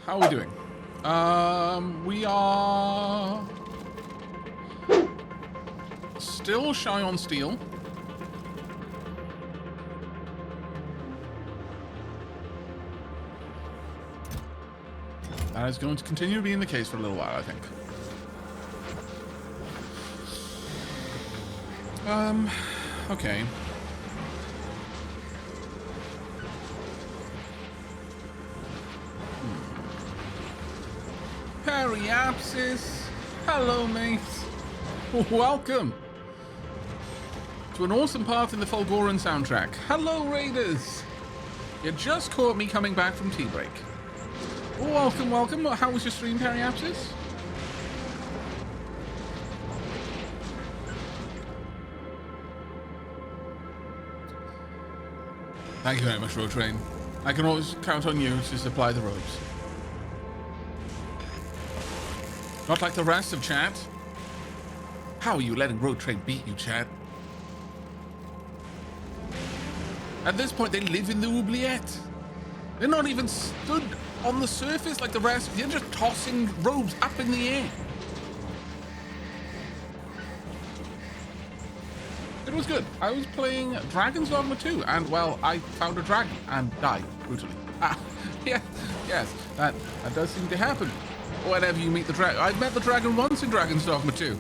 How are we doing? We are still shy on steel. That is going to continue being the case for a little while, I think. Okay. Periapsis. Hello, mate. Welcome to an awesome part in the Fulgoran soundtrack. Hello, Raiders. You just caught me coming back from tea break. Welcome, welcome. How was your stream, Periapsis? Thank you very much, Road Train. I can always count on you to supply the roads. Not like the rest of chat. How are you letting Road Train beat you, chat? At this point, they live in the oubliette. They're not even stood on the surface like the rest. They're just tossing robes up in the air. It was good. I was playing Dragon's Dogma 2, and, well, I found a dragon and died brutally. Yeah, yes, that does seem to happen whenever you meet the dragon. I met the dragon once in Dragon's Dogma 2.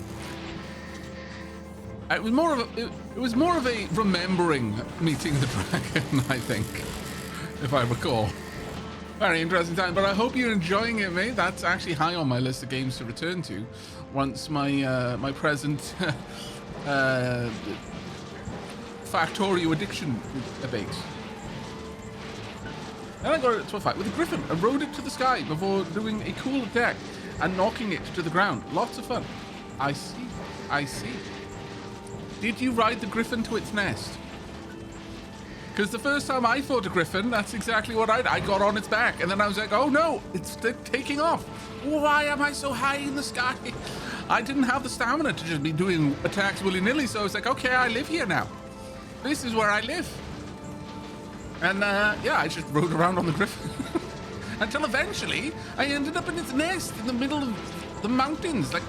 It was more of a remembering meeting the dragon, I think, if I recall. Very interesting time, but I hope you're enjoying it, mate. That's actually high on my list of games to return to once my my present Factorio addiction abates. Then I got into a fight with a griffin and rode it to the sky before doing a cool attack and knocking it to the ground. Lots of fun. I see. I see. Did you ride the griffin to its nest? Because the first time I fought a griffin, that's exactly what I got on its back. And then I was like, oh no, it's taking off. Why am I so high in the sky? I didn't have the stamina to just be doing attacks willy-nilly. So I was like, okay, I live here now. This is where I live. And yeah, I just rode around on the griffin. Until eventually I ended up in its nest in the middle of the mountains. Like,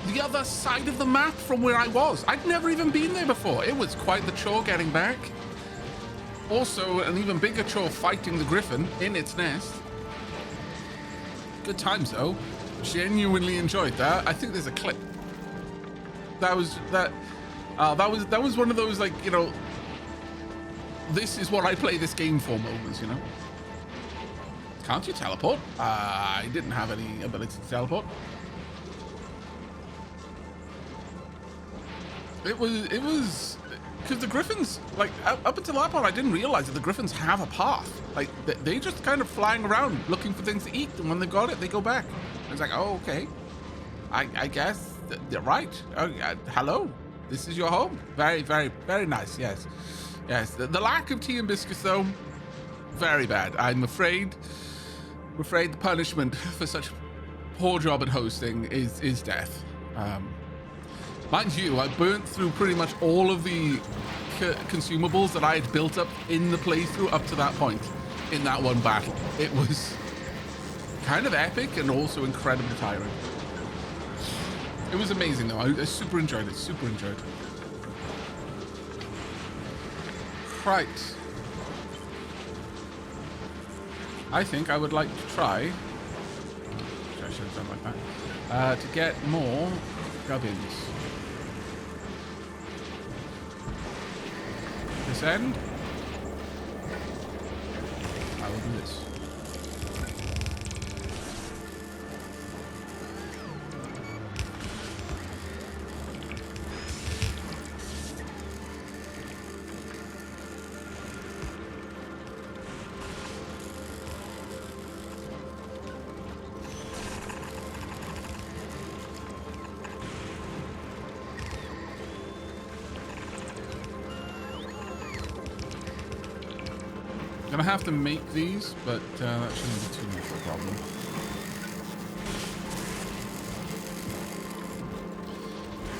the other side of the map from where I was. I'd never even been there before. It was quite the chore getting back. Also, an even bigger chore fighting the griffin in its nest. Good times though. Genuinely enjoyed that. I think there's a clip. That was one of those, like, you know, this is what I play this game for moments, you know. Can't you teleport? I didn't have any ability to teleport. It was because the griffins, like, up until that point, I didn't realize that the griffins have a path. Like, they just kind of flying around looking for things to eat, and when they got it, they go back. I was like, oh, okay. I guess they're right. Hello, this is your home. Very, very, very nice. Yes, yes. The lack of tea and biscuits, though, very bad. I'm afraid the punishment for such poor job at hosting is death. Mind you, I burnt through pretty much all of the consumables that I had built up in the playthrough up to that point in that one battle. It was kind of epic and also incredibly tiring. It was amazing though. I super enjoyed it. Super enjoyed it. Right. I think I would like to try. I should have done like that. To get more gubbins. This end. I will do this. Gonna have to make these, but that shouldn't be too much of a problem.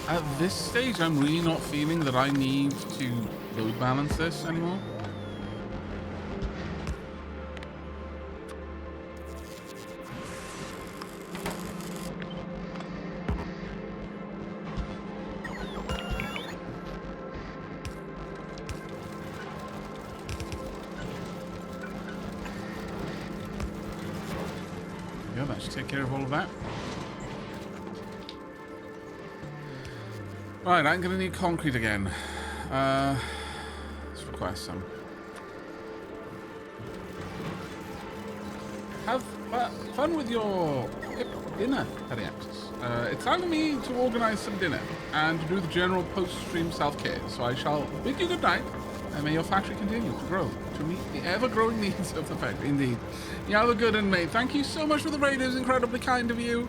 At this stage, I'm really not feeling that I need to load balance this anymore. go. That should take care of all of that. Right, I'm going to need concrete again. Let's request some. Have fun with your dinner, Periapsis. It's time for me to organize some dinner and to do the general post-stream self-care. So I shall bid you good night, and may your factory continue to grow to meet the ever-growing needs of the factory. Indeed. You have a good one, mate. Thank you so much for the raid. It was incredibly kind of you.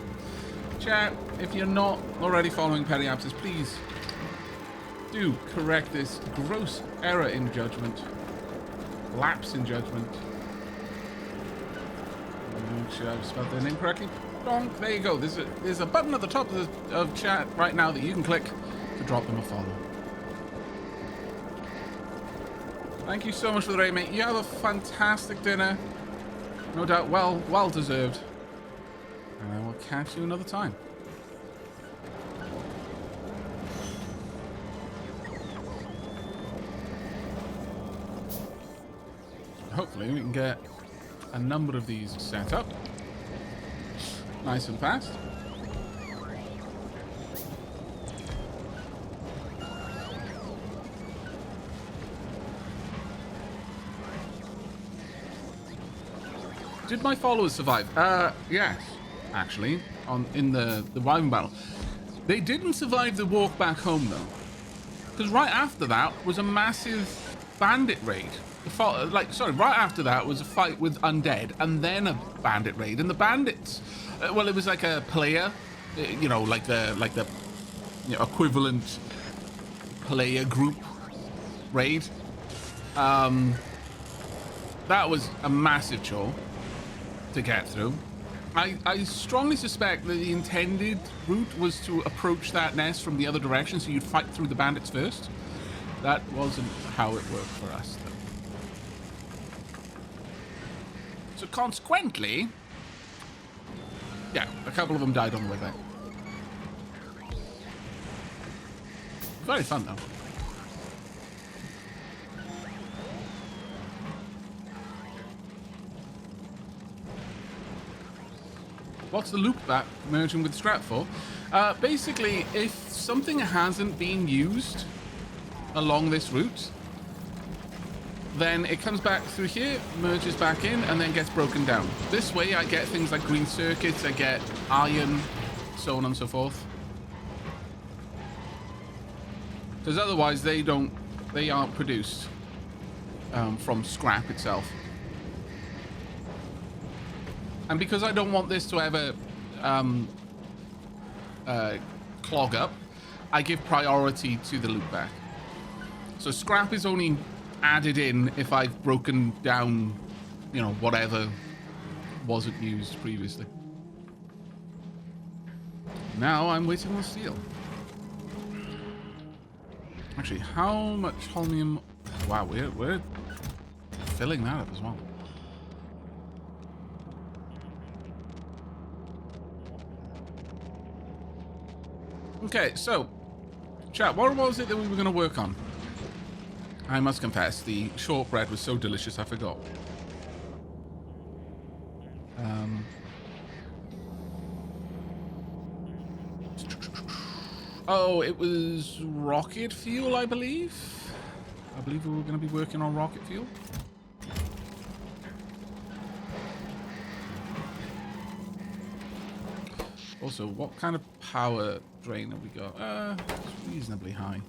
Chat, if you're not already following Periapsis, please do correct this gross error in judgment. Lapse in judgment. Make sure I've spelled their name correctly. Donk. There you go. There's a button at the top of chat right now that you can click to drop them a follow. Thank you so much for the raid, mate. You have a fantastic dinner. No doubt well deserved. And I will catch you another time. Hopefully we can get a number of these set up. Nice and fast. Did my followers survive? Yes, actually, in the Wyvern battle. They didn't survive the walk back home, though. Because right after that was a massive bandit raid. Right after that was a fight with undead, and then a bandit raid. And the bandits, well, it was like a player, like the equivalent player group raid. That was a massive chore to get through. I strongly suspect that the intended route was to approach that nest from the other direction, so you'd fight through the bandits first. That wasn't how it worked for us, though. So consequently, yeah, a couple of them died on the way back. Very fun, though. What's the loop back merging with scrap for? Basically, if something hasn't been used along this route, then it comes back through here, merges back in, and then gets broken down. This way I get things like green circuits, I get iron, so on and so forth. Because otherwise they aren't produced from scrap itself. And because I don't want this to ever clog up, I give priority to the loop back. So scrap is only added in if I've broken down, whatever wasn't used previously. Now I'm waiting on steel. Actually, how much holmium? Wow, we're filling that up as well. Okay, so chat, what was it that we were going to work on? I must confess, the shortbread was so delicious I forgot. Oh, it was rocket fuel, I believe. I believe we were going to be working on rocket fuel. Also, what kind of power drain have we got? It's reasonably high.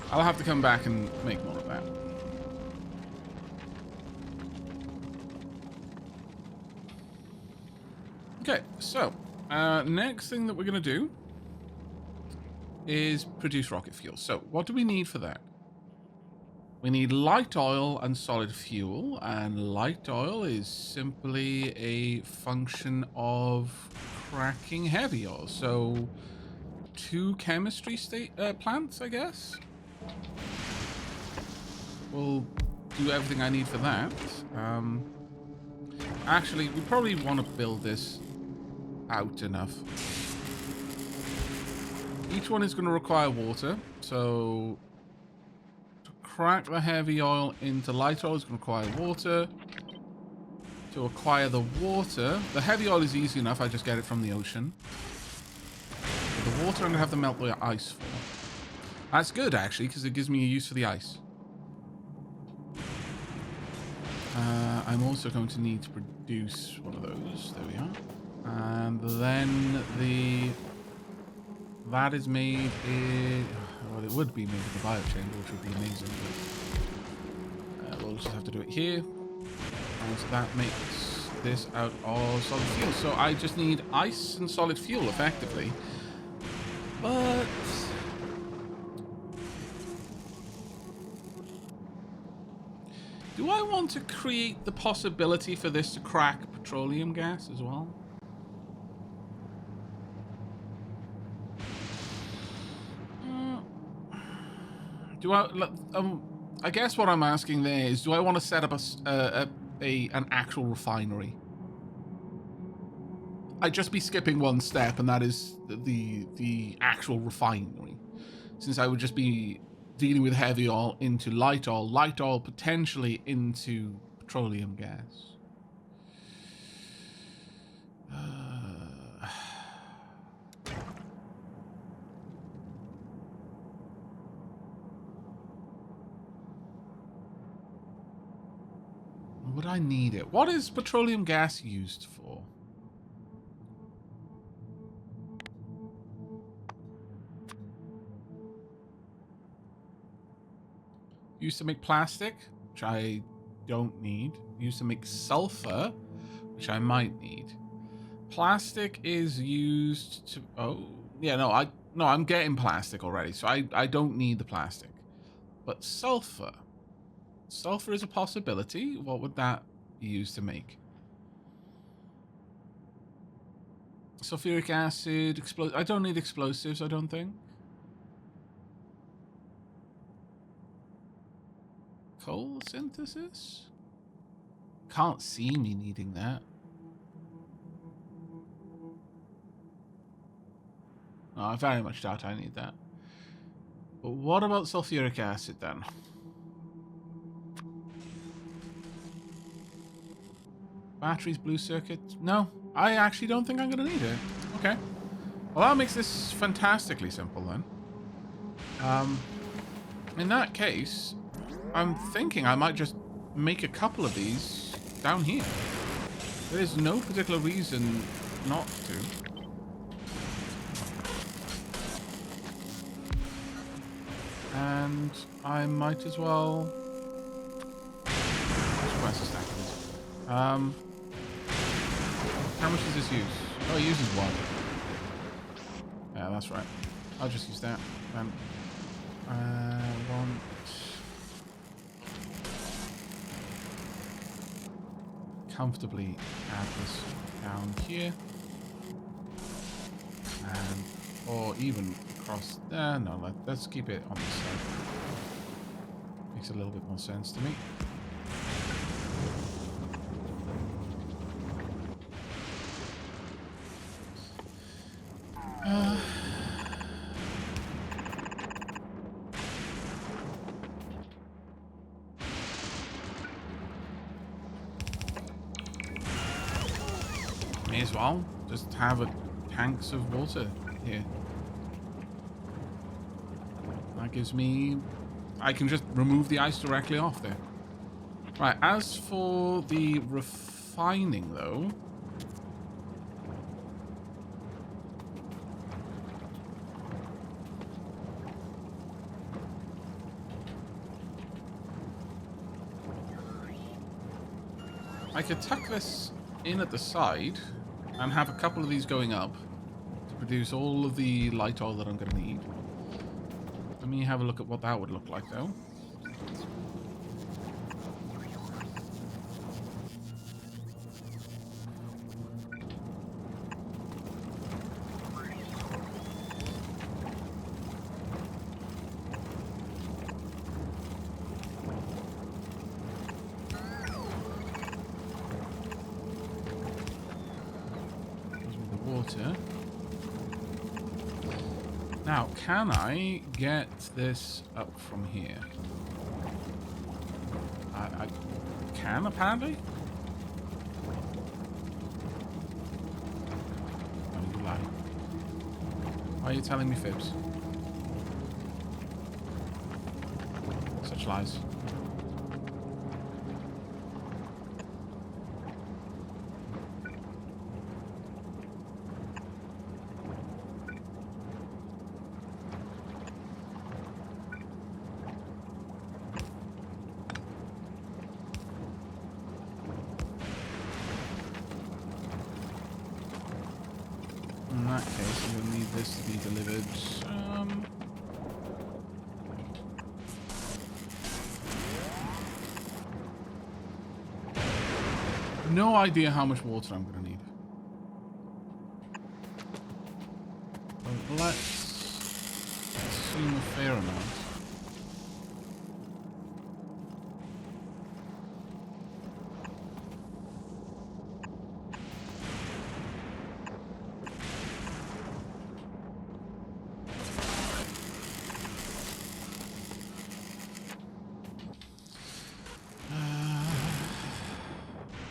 I'll have to come back and make more of that. Okay, so next thing that we're going to do is produce rocket fuel. So what do we need for that? We need light oil and solid fuel, and light oil is simply a function of cracking heavy oil. So 2 chemistry plants, I guess. We'll do everything I need for that. Actually, we probably want to build this out enough. Each one is going to require water, so to crack the heavy oil into light oil is going to require water. To acquire the water, the heavy oil is easy enough. I just get it from the ocean. But the water I'm going to have to melt the ice for. That's good, actually, because it gives me a use for the ice. I'm also going to need to produce one of those. There we are. And then that is made in... Well, it would be made in the biochamber, which would be amazing. But we'll just have to do it here. And so that makes this out of solid fuel. So I just need ice and solid fuel, effectively. But... do I want to create the possibility for this to crack petroleum gas as well? Do I guess what I'm asking there is, do I want to set up an actual refinery? I'd just be skipping one step, and that is the actual refinery, since I would just be dealing with heavy oil into light oil potentially into petroleum gas. Would I need it? What is petroleum gas used for? Used to make plastic, which I don't need. Used to make sulfur, which I might need. Plastic is used to... oh, yeah, no, I'm getting plastic already, so I don't need the plastic. But sulfur. Sulfur is a possibility. What would that be used to make? Sulfuric acid, I don't need explosives, I don't think. Coal synthesis? Can't see me needing that. No, I very much doubt I need that. But what about sulfuric acid then? Batteries, blue circuit? No, I actually don't think I'm going to need it. Okay. Well, that makes this fantastically simple then. In that case, I'm thinking I might just make a couple of these down here. There's no particular reason not to. And I might as well... where's the stack of these? How much does this use? Oh, it uses one. Yeah, that's right. I'll just use that. I want... comfortably add this down here. And... or even across there. No, let's keep it on this side. Makes a little bit more sense to me. May as well just have tanks of water here. That gives me... I can just remove the ice directly off there. Right, as for the refining though... I could tuck this in at the side and have a couple of these going up to produce all of the light oil that I'm going to need. Let me have a look at what that would look like though. Now, can I get this up from here? I can, apparently. No, you lie. Why are you telling me fibs? Such lies. In that case, we'll need this to be delivered. No idea how much water I'm going to need. But let's assume a fair amount.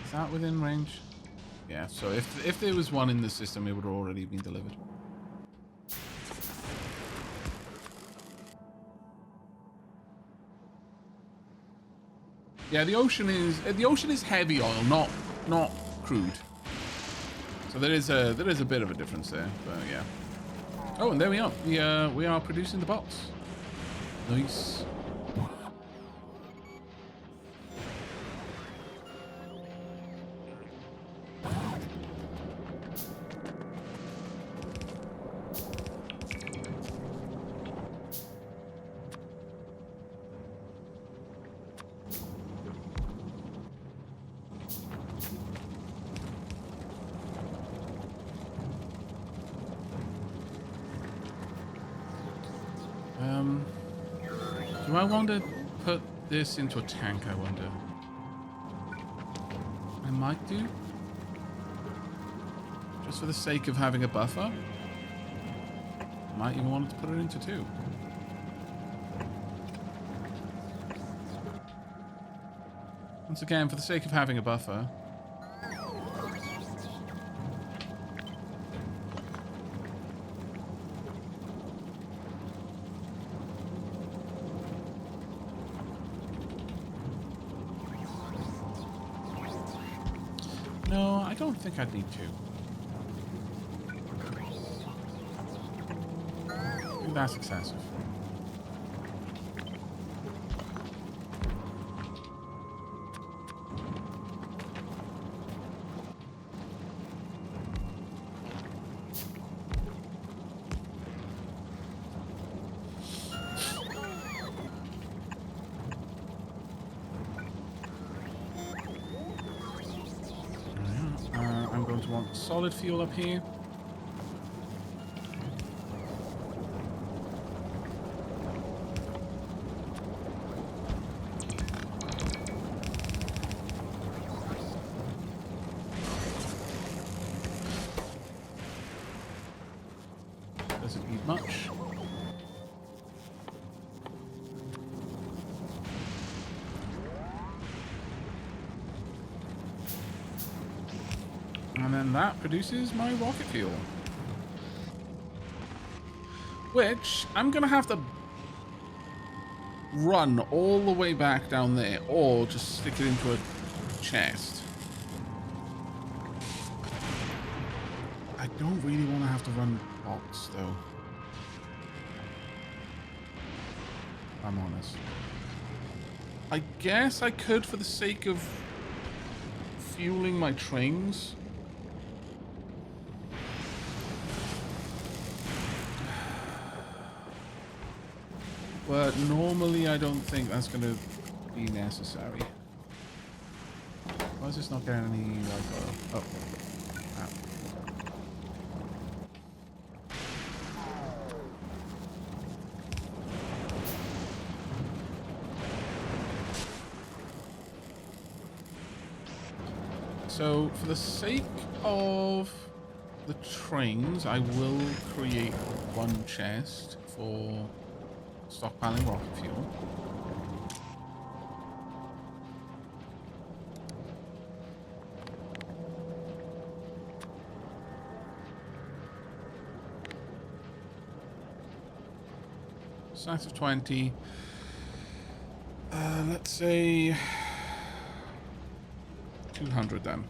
Is that within range? Yeah, so if there was one in the system, it would have already been delivered. Yeah, the ocean is heavy oil, not crude. So there is a bit of a difference there, but yeah. Oh, and there we are. We are producing the bots. Nice. Do I want to put this into a tank, I wonder? I might do. Just for the sake of having a buffer. Might even want to put it into two. Once again, for the sake of having a buffer. No, I don't think I'd need to. I think that's excessive. Solid fuel up here. Doesn't need much. And then that produces my rocket fuel. Which I'm going to have to run all the way back down there or just stick it into a chest. I don't really want to have to run bots though. If I'm honest. I guess I could for the sake of fueling my trains. But normally I don't think that's going to be necessary. Why is this not getting any light oil? Oh. Ah. So for the sake of the trains, I will create one chest for stockpiling rocket fuel. Size of 20. Let's say 200 then.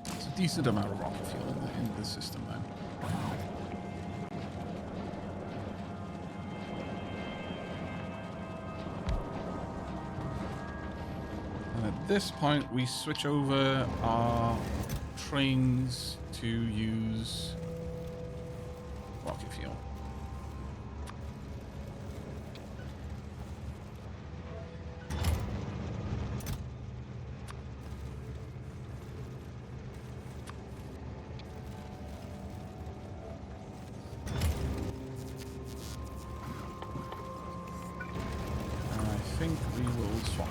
It's a decent amount of rocket fuel in the system then. And at this point, we switch over our trains to use rocket fuel. I think we will swap.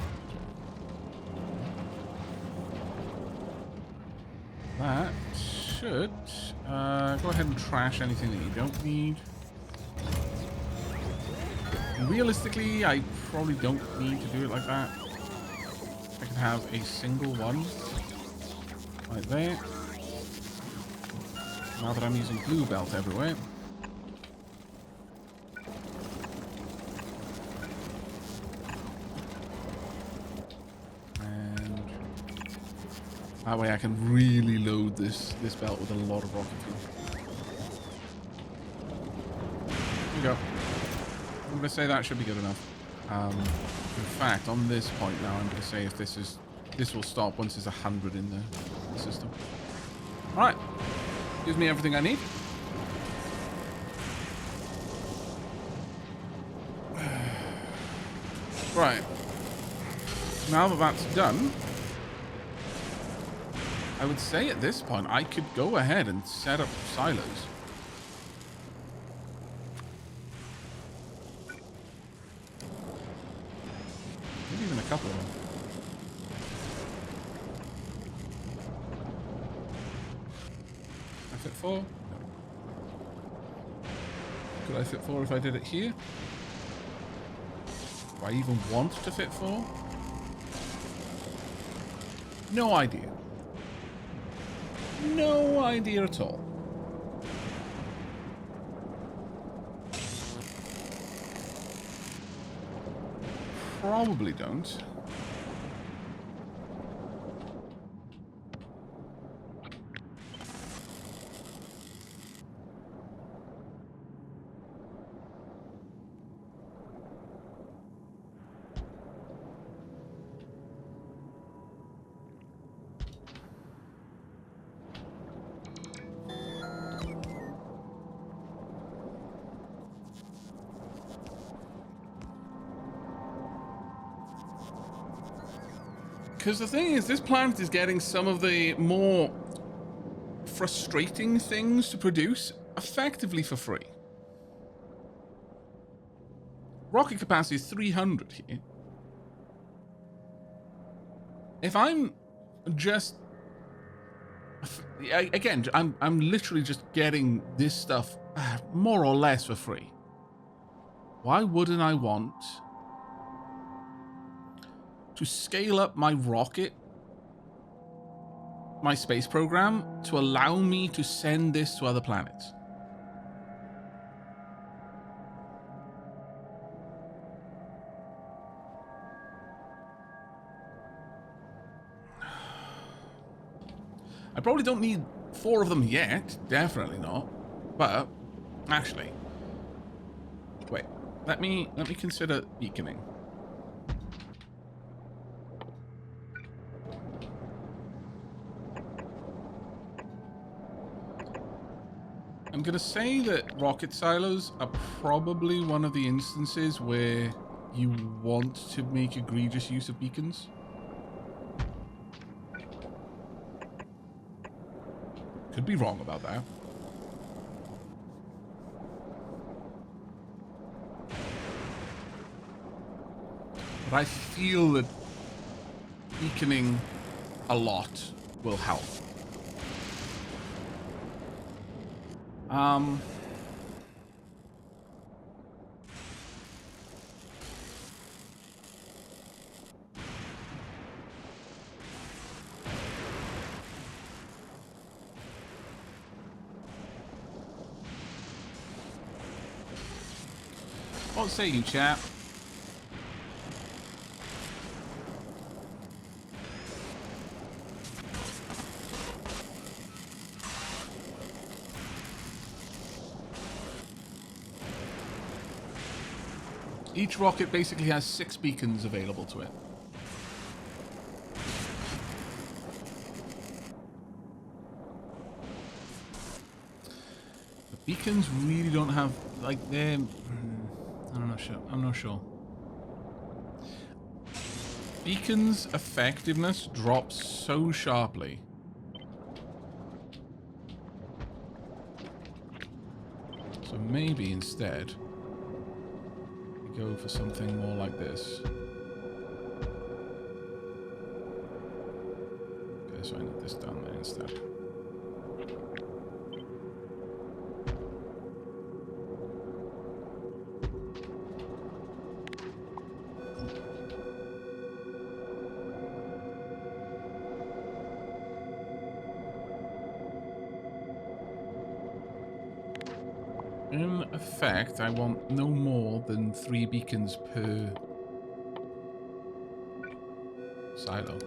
That should go ahead and trash anything that you don't need. Realistically, I probably don't need to do it like that. I can have a single one right there. Now that I'm using blue belt everywhere. That way I can really load this belt with a lot of rocket fuel. There we go. I'm going to say that should be good enough. In fact, on this point now, I'm going to say if this will stop once there's 100 in the system. All right. Gives me everything I need. Right. Now that that's done, I would say at this point, I could go ahead and set up silos. Maybe even a couple of them. I fit 4? No. Could I fit 4 if I did it here? Do I even want to fit 4? No idea. No idea at all. Probably don't. Because the thing is, this plant is getting some of the more frustrating things to produce effectively for free. Rocket capacity is 300 here. If I'm just... Again, I'm literally just getting this stuff more or less for free. Why wouldn't I want to scale up my rocket, my space program, to allow me to send this to other planets? I probably don't need 4 of them yet, definitely not. But actually, wait, let me consider beaconing. I'm going to say that rocket silos are probably one of the instances where you want to make egregious use of beacons. Could be wrong about that. But I feel that beaconing a lot will help. What say you, chap? Each rocket basically has 6 beacons available to it. The beacons really don't have, like, I'm not sure. Beacons' effectiveness drops so sharply. So maybe instead go for something more like this. Okay, so I need this down there instead. In effect, I want no more than 3 beacons per silo.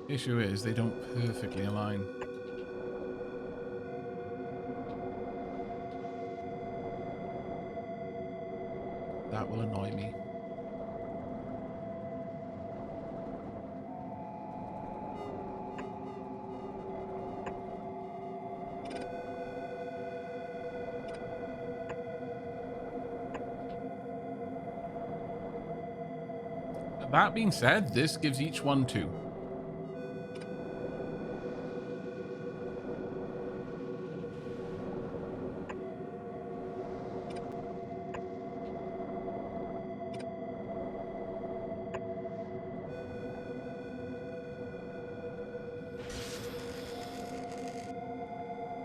Issue is, they don't perfectly align. That will annoy me. That being said, this gives each one 2.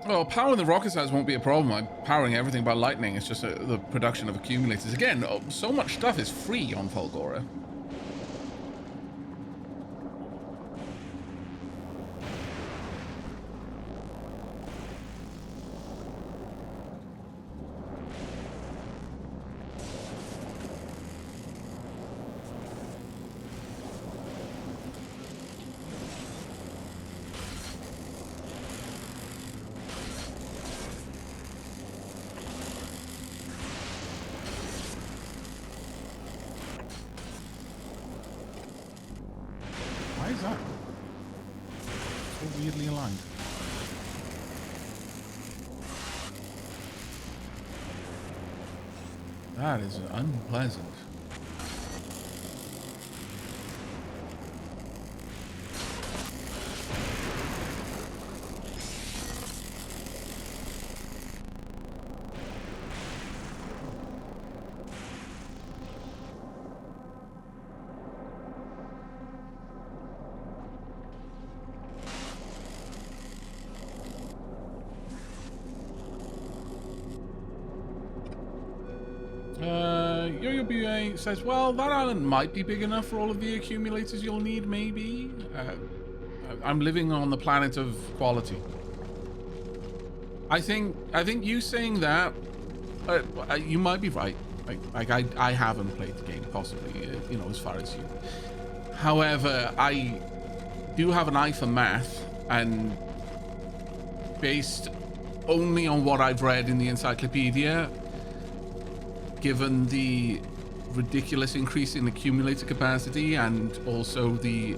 Well, powering the rocket size won't be a problem. I'm powering everything by lightning. It's just the production of accumulators. Again, so much stuff is free on Fulgora. Weirdly aligned. That is unpleasant. BA says, well, that island might be big enough for all of the accumulators you'll need, maybe. I'm living on the planet of quality. I think you saying that, you might be right. I haven't played the game, possibly, you know, as far as you. However, I do have an eye for math, and based only on what I've read in the encyclopedia, given the ridiculous increase in accumulator capacity and also the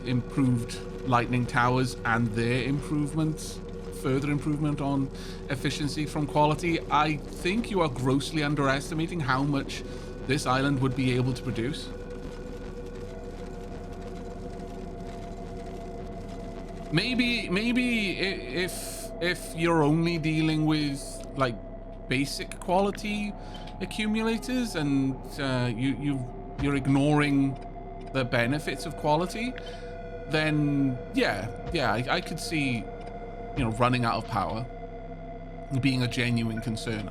improved lightning towers and their improvements, further improvement on efficiency from quality, I think you are grossly underestimating how much this island would be able to produce. Maybe if you're only dealing with like basic quality accumulators and you're ignoring the benefits of quality, then yeah, I could see, you know, running out of power being a genuine concern.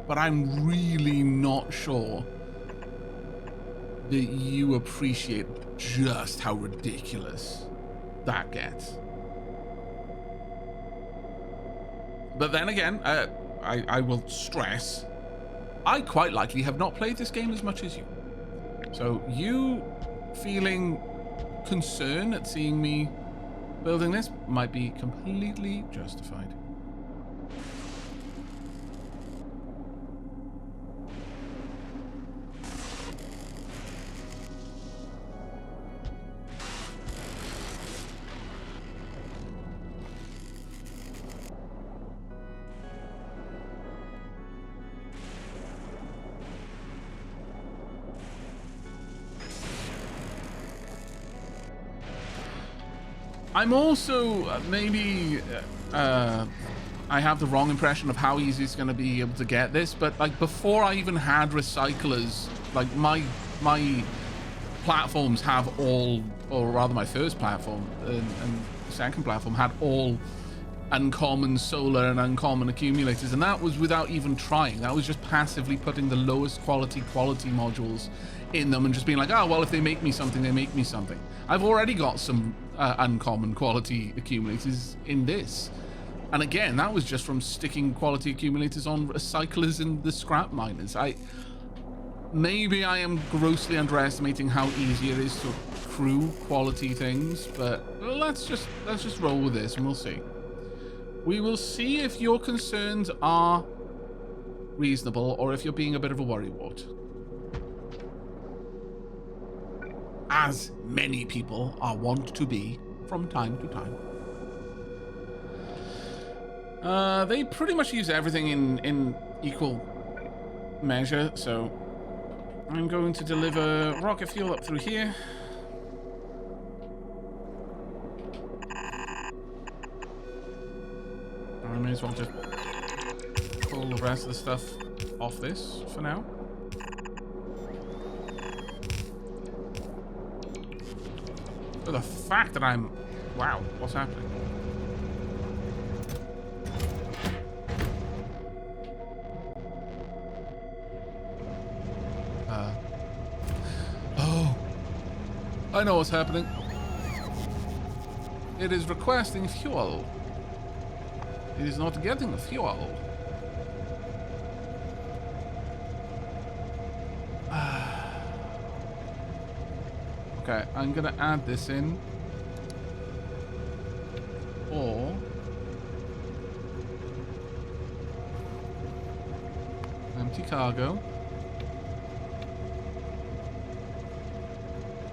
But I'm really not sure that you appreciate just how ridiculous that gets. But then again, I will stress, I quite likely have not played this game as much as you. So you feeling concern at seeing me building this might be completely justified. I'm also maybe I have the wrong impression of how easy it's going to be able to get this, but like before I even had recyclers, like my platforms have all, or rather my first platform and second platform had all uncommon solar and uncommon accumulators, and that was without even trying. That was just passively putting the lowest quality modules in them and just being like, oh well, if they make me something, they make me something. I've already got some uncommon quality accumulators in this, and again, that was just from sticking quality accumulators on recyclers and the scrap miners. Maybe I am grossly underestimating how easy it is to accrue quality things, but let's just roll with this and we'll see. We will see if your concerns are reasonable or if you're being a bit of a worrywart. As many people are wont to be from time to time. They pretty much use everything in equal measure, so I'm going to deliver rocket fuel up through here. I may as well just pull the rest of the stuff off this for now. But the fact that I'm... Wow, what's happening? Oh. I know what's happening. It is requesting fuel. It is not getting the fuel. Okay, I'm gonna add this in. Or empty cargo.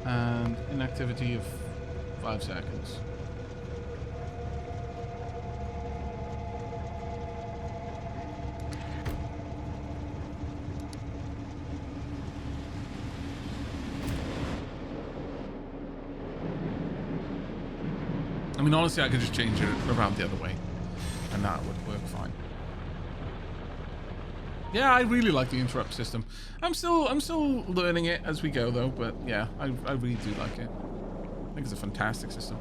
And inactivity of 5 seconds. I mean, honestly, I could just change it around the other way, and that would work fine. Yeah, I really like the interrupt system. I'm still learning it as we go, though. But yeah, I really do like it. I think it's a fantastic system.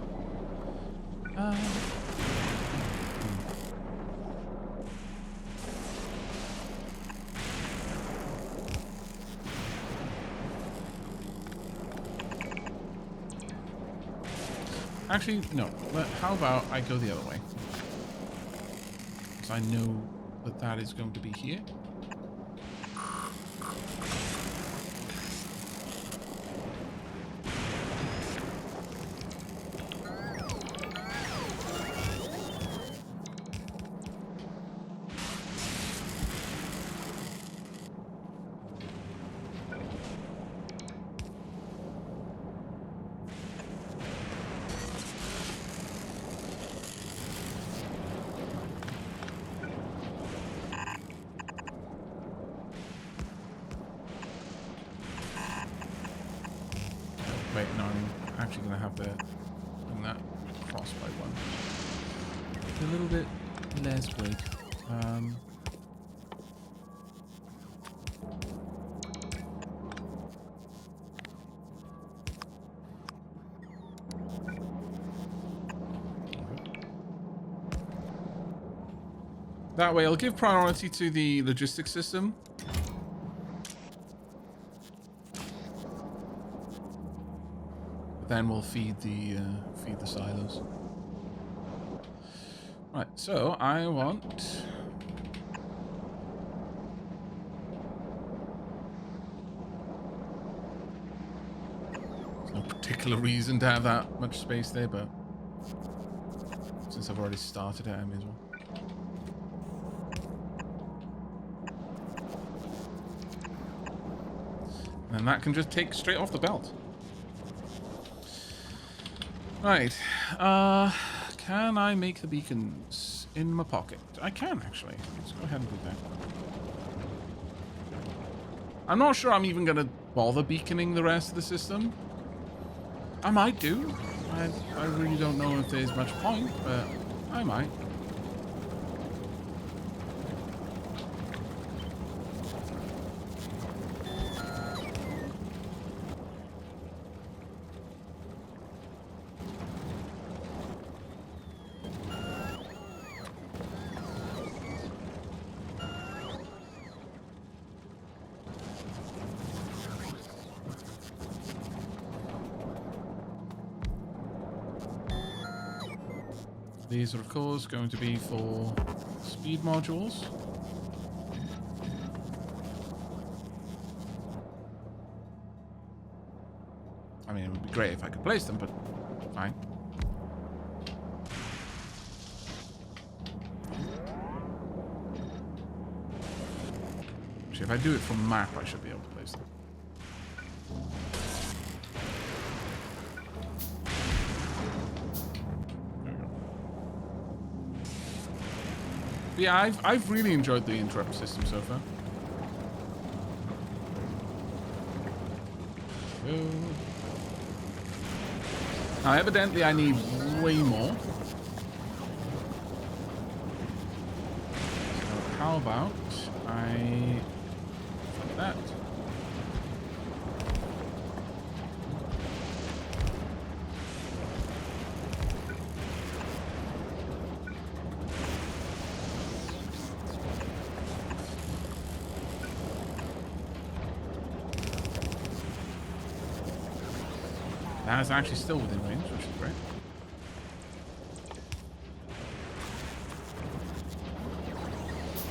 Actually, no. How about I go the other way? Because I know that that is going to be here. Wait, no, I'm actually going to have to bring that across by one. A little bit less weight. That way, I'll give priority to the logistics system. then we'll feed the silos. Right, so I want... There's no particular reason to have that much space there, but since I've already started it, I may as well. And that can just take straight off the belt. Right. Can I make the beacons in my pocket? I can, actually. Let's go ahead and do that. I'm not sure I'm even going to bother beaconing the rest of the system. I might do. I really don't know if there's much point, but I might. These are, of course, going to be for speed modules. I mean, it would be great if I could place them, but fine. Actually, if I do it from map, I should be able to place them. Yeah, I've really enjoyed the interrupt system so far. Now, evidently, I need way more. So, how about I flip that? That is actually still within range, which is great.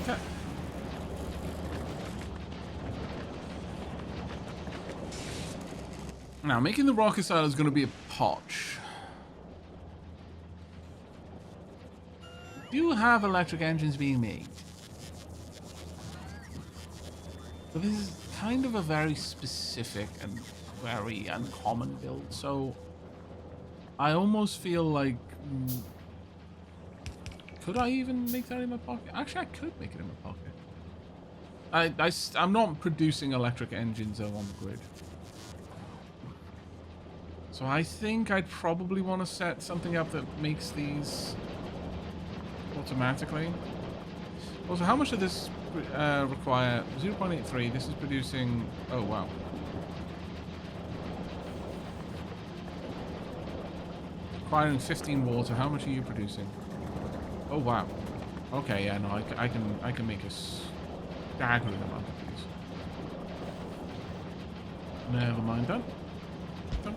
Okay. Now, making the rocket silo is going to be a potch. Do you have electric engines being made? But this is kind of a very specific and very uncommon build, so I almost feel like could I even make that in my pocket? Actually, I could make it in my pocket. I'm not producing electric engines on the grid, so I think I'd probably want to set something up that makes these automatically. Also, how much does this require? 0.83. This is producing, oh wow, requiring 15 water. How much are you producing? Oh wow. Okay, yeah, no, I can make a staggering amount of these. Never mind that. Done.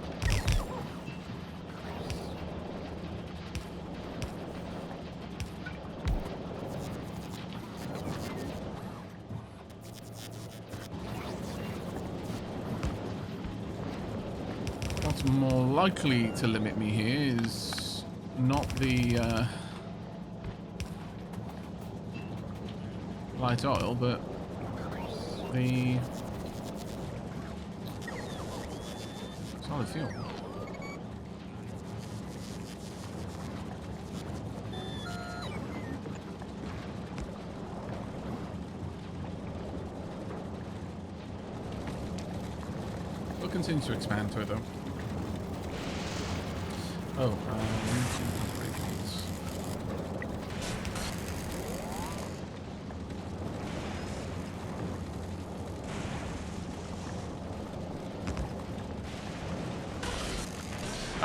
What's more likely to limit me here is not the light oil, but the solid fuel. We'll continue to expand to it though. Oh, we need to upgrade these.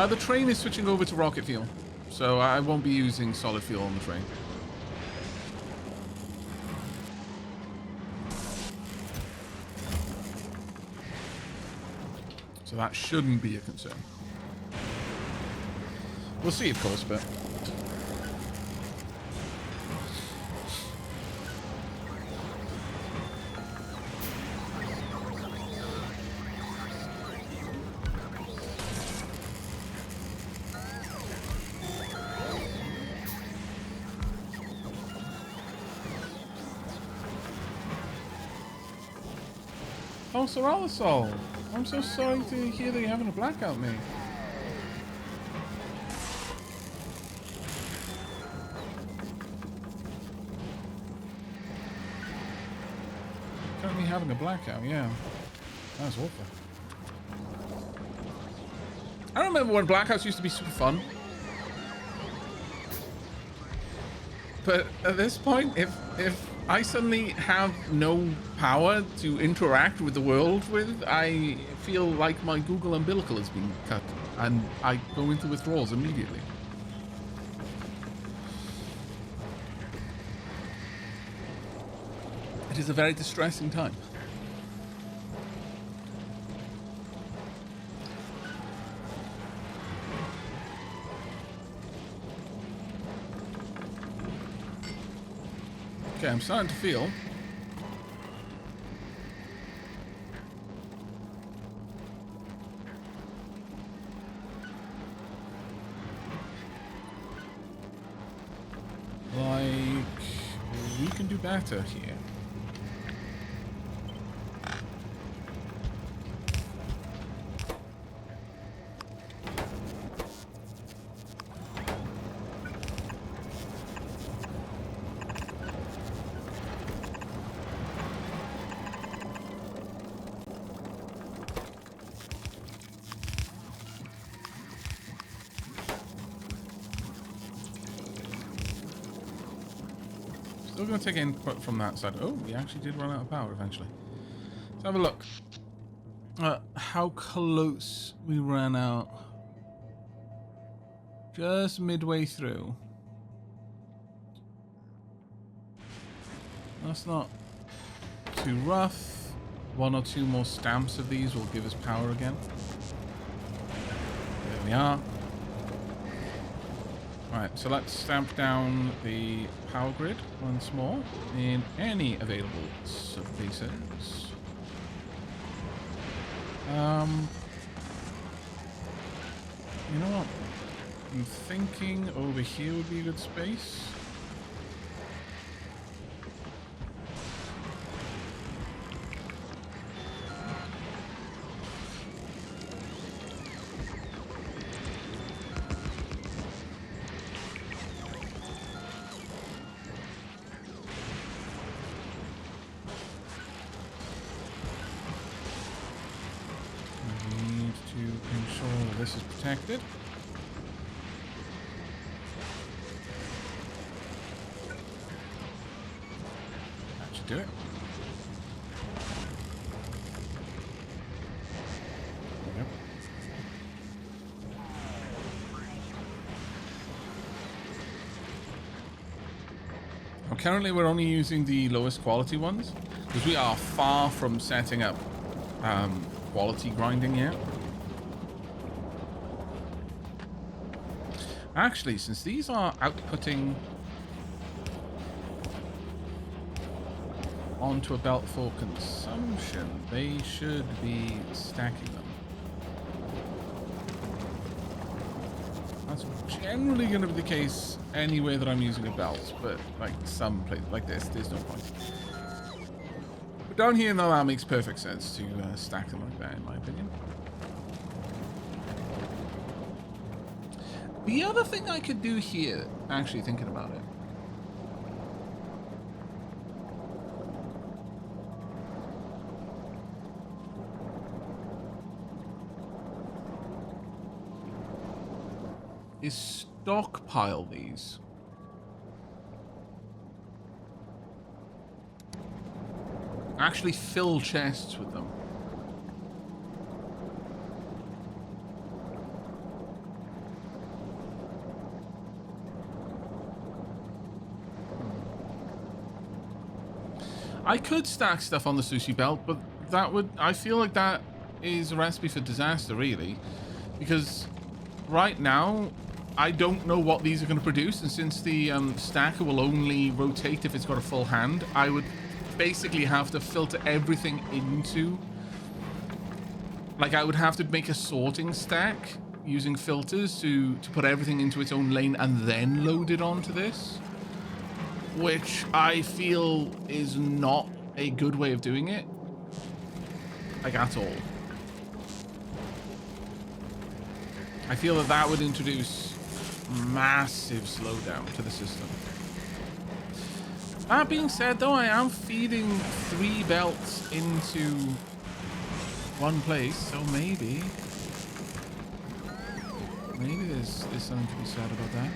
The train is switching over to rocket fuel, so I won't be using solid fuel on the train. So that shouldn't be a concern. We'll see, of course, but... Oh, Sir Alasol, I'm so sorry to hear that you're having a blackout, mate. Currently having a blackout, yeah. That's awful. I remember when blackouts used to be super fun. But at this point, if I suddenly have no power to interact with the world with, I feel like my Google umbilical has been cut, and I go into withdrawals immediately. It is a very distressing time. Okay, I'm starting to feel like we can do better here. Still going to take input from that side. Oh, we actually did run out of power eventually. Let's have a look. How close we ran out. Just midway through. That's not too rough. One or two more stamps of these will give us power again. There we are. Right, so let's stamp down the power grid once more in any available subbases. You know what? I'm thinking over here would be a good space. This is protected. That should do it. Yep. Now, currently we're only using the lowest quality ones because we are far from setting up quality grinding yet. Actually, since these are outputting onto a belt for consumption, they should be stacking them. That's generally going to be the case anywhere that I'm using a belt, but like some place like this, there's no point. But down here, though, that makes perfect sense to stack them like that, in my opinion. The other thing I could do here, actually thinking about it, is stockpile these. Actually fill chests with them. I could stack stuff on the sushi belt, but that would... I feel like that is a recipe for disaster, really. Because right now, I don't know what these are going to produce, and since the stacker will only rotate if it's got a full hand, I would basically have to filter everything into... Like, I would have to make a sorting stack using filters to put everything into its own lane and then load it onto this, which I feel is not a good way of doing it, like, at all. I feel that that would introduce massive slowdown to the system. That being said, though, I am feeding 3 belts into one place, so maybe there's something to be said about that.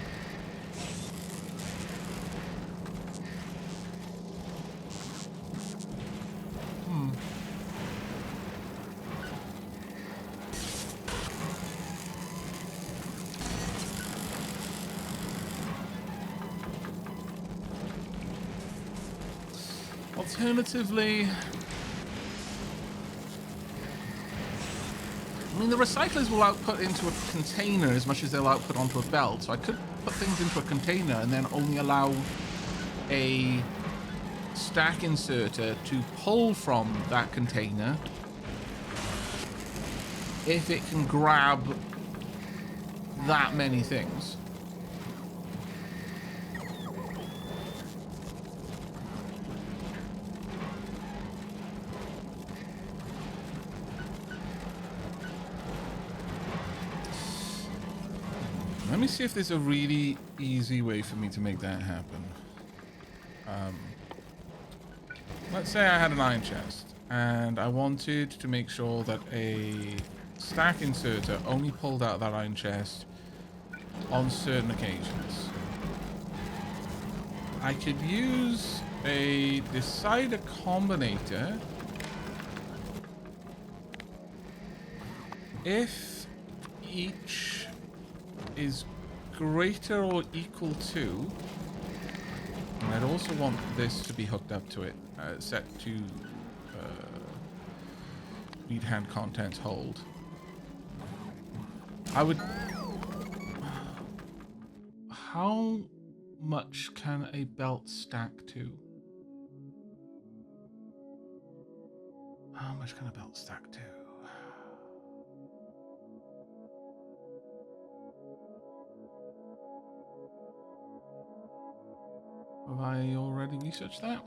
Alternatively, I mean, the recyclers will output into a container as much as they'll output onto a belt, so I could put things into a container and then only allow a stack inserter to pull from that container if it can grab that many things. Let me see if there's a really easy way for me to make that happen. Let's say I had an iron chest and I wanted to make sure that a stack inserter only pulled out of that iron chest on certain occasions. I could use a decider combinator if each is greater or equal to, and I'd also want this to be hooked up to it, set to read hand contents hold. I would... How much can a belt stack to? How much can a belt stack to? Have I already researched that?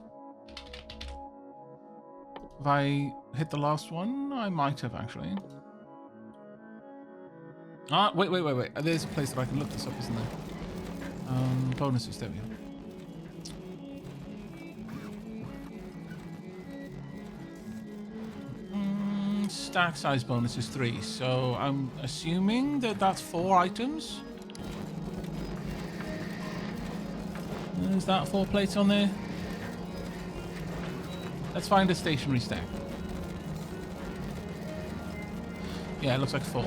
Have I hit the last one? I might have, actually. Ah, wait. There's a place that I can look this up, isn't there? Bonuses, there we go. Stack size bonus is 3, so I'm assuming that that's 4 items. Is that 4 plates on there? Let's find a stationary stack. Yeah, it looks like 4.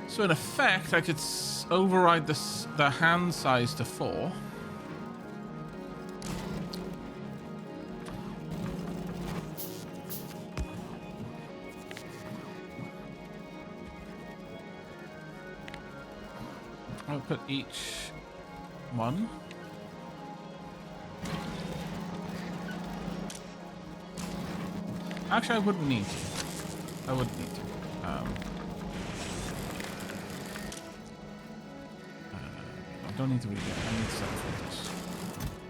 So in effect, I could override the hand size to 4. I'll put each one. Actually, I wouldn't need to. I wouldn't need to. I don't need to read it. I need to set filters.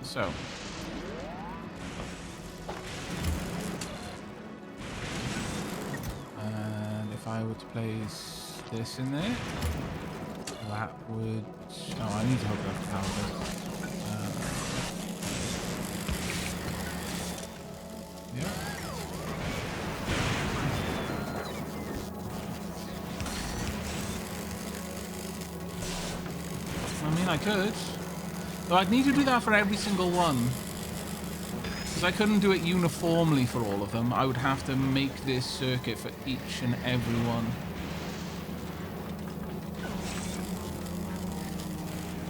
So. And if I were to place this in there, that would... Oh, I need to hook it up to power. Yeah. I mean, I could. Though I'd need to do that for every single one. Because I couldn't do it uniformly for all of them. I would have to make this circuit for each and every one.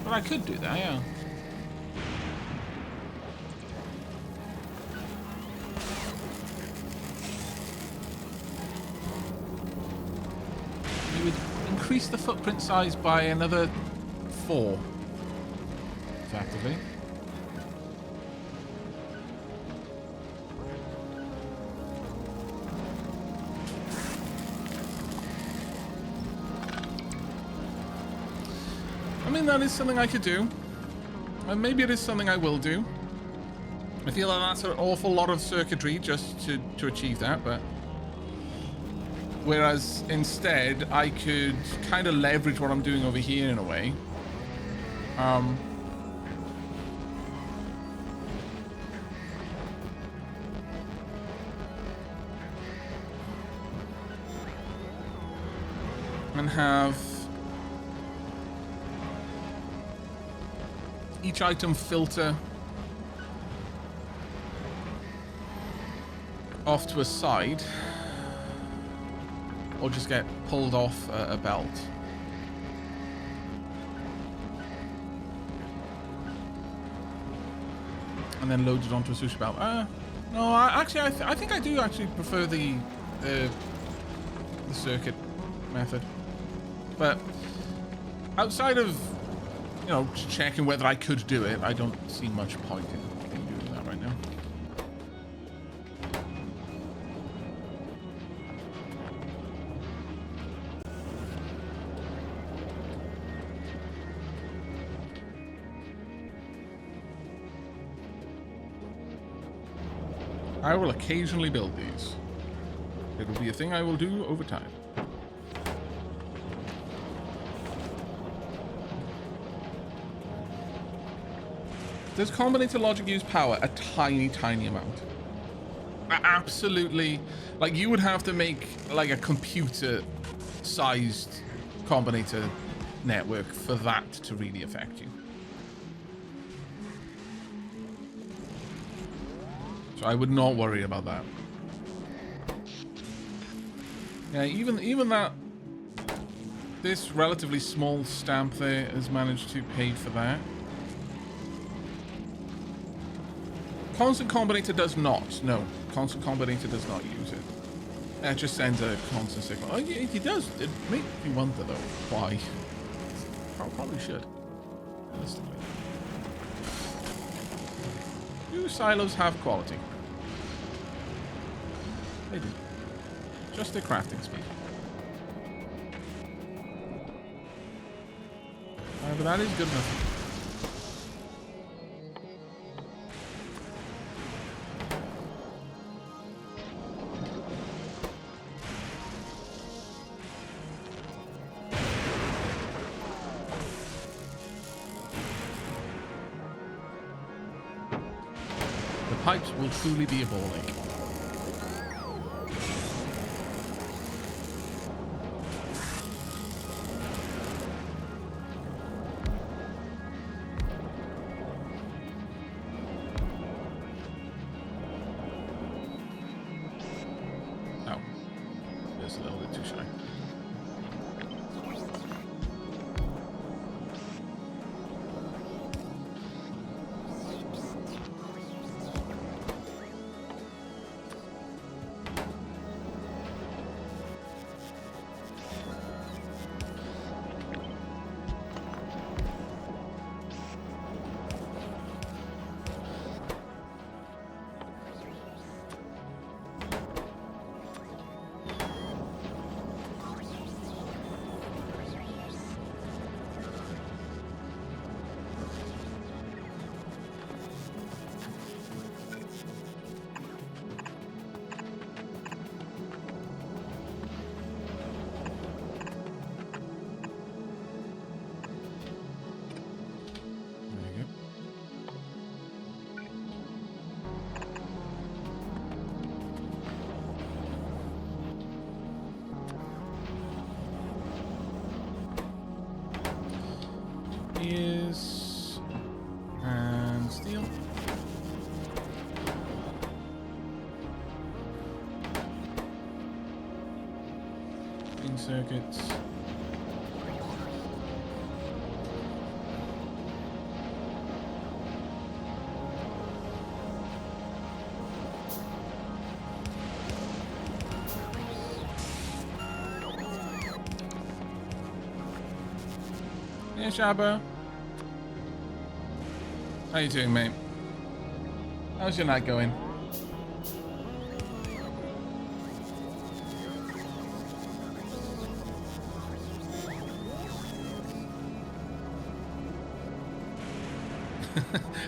But I could do that, yeah. It would increase the footprint size by another 4, effectively. I mean, that is something I could do. And maybe it is something I will do. I feel like that's an awful lot of circuitry just to achieve that, but... Whereas instead, I could kind of leverage what I'm doing over here in a way. And have each item filter off to a side, or just get pulled off a belt. And then loaded onto a sushi belt. No, I think I do actually prefer the circuit method. But outside of, you know, just checking whether I could do it, I don't see much point in doing that right now. I will occasionally build these. It will be a thing I will do over time. Does combinator logic use power? A tiny, tiny amount. Absolutely. Like, you would have to make, like, a computer-sized combinator network for that to really affect you. So I would not worry about that. Yeah, even that... This relatively small stamp there has managed to pay for that. Constant combinator does not. No, constant combinator does not use it. It just sends a constant signal. Oh, yeah, it does. It makes me wonder though why. Probably should. Realistically. Do silos have quality? They do. Just their crafting speed. But that is good enough. Pipes will truly be a ball ache. Oh, there's a little bit too shy. Is and steel. In circuits. Hey, Shabba. How you doing, mate? How's your night going?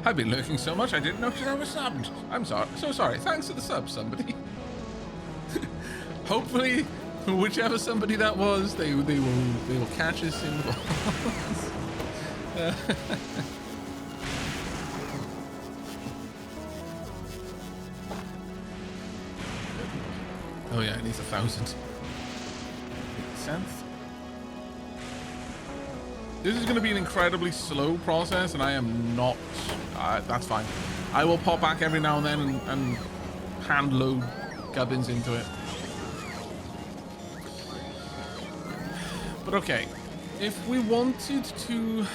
I've been lurking so much I didn't notice I was subbed. I'm sorry. So sorry. Thanks for the sub, somebody. Hopefully, whichever somebody that was, they will catch us in the balls. Oh yeah, it needs 1,000. Makes sense. This is going to be an incredibly slow process, and I am not. That's fine. I will pop back every now and then and hand load gubbins into it. But okay, if we wanted to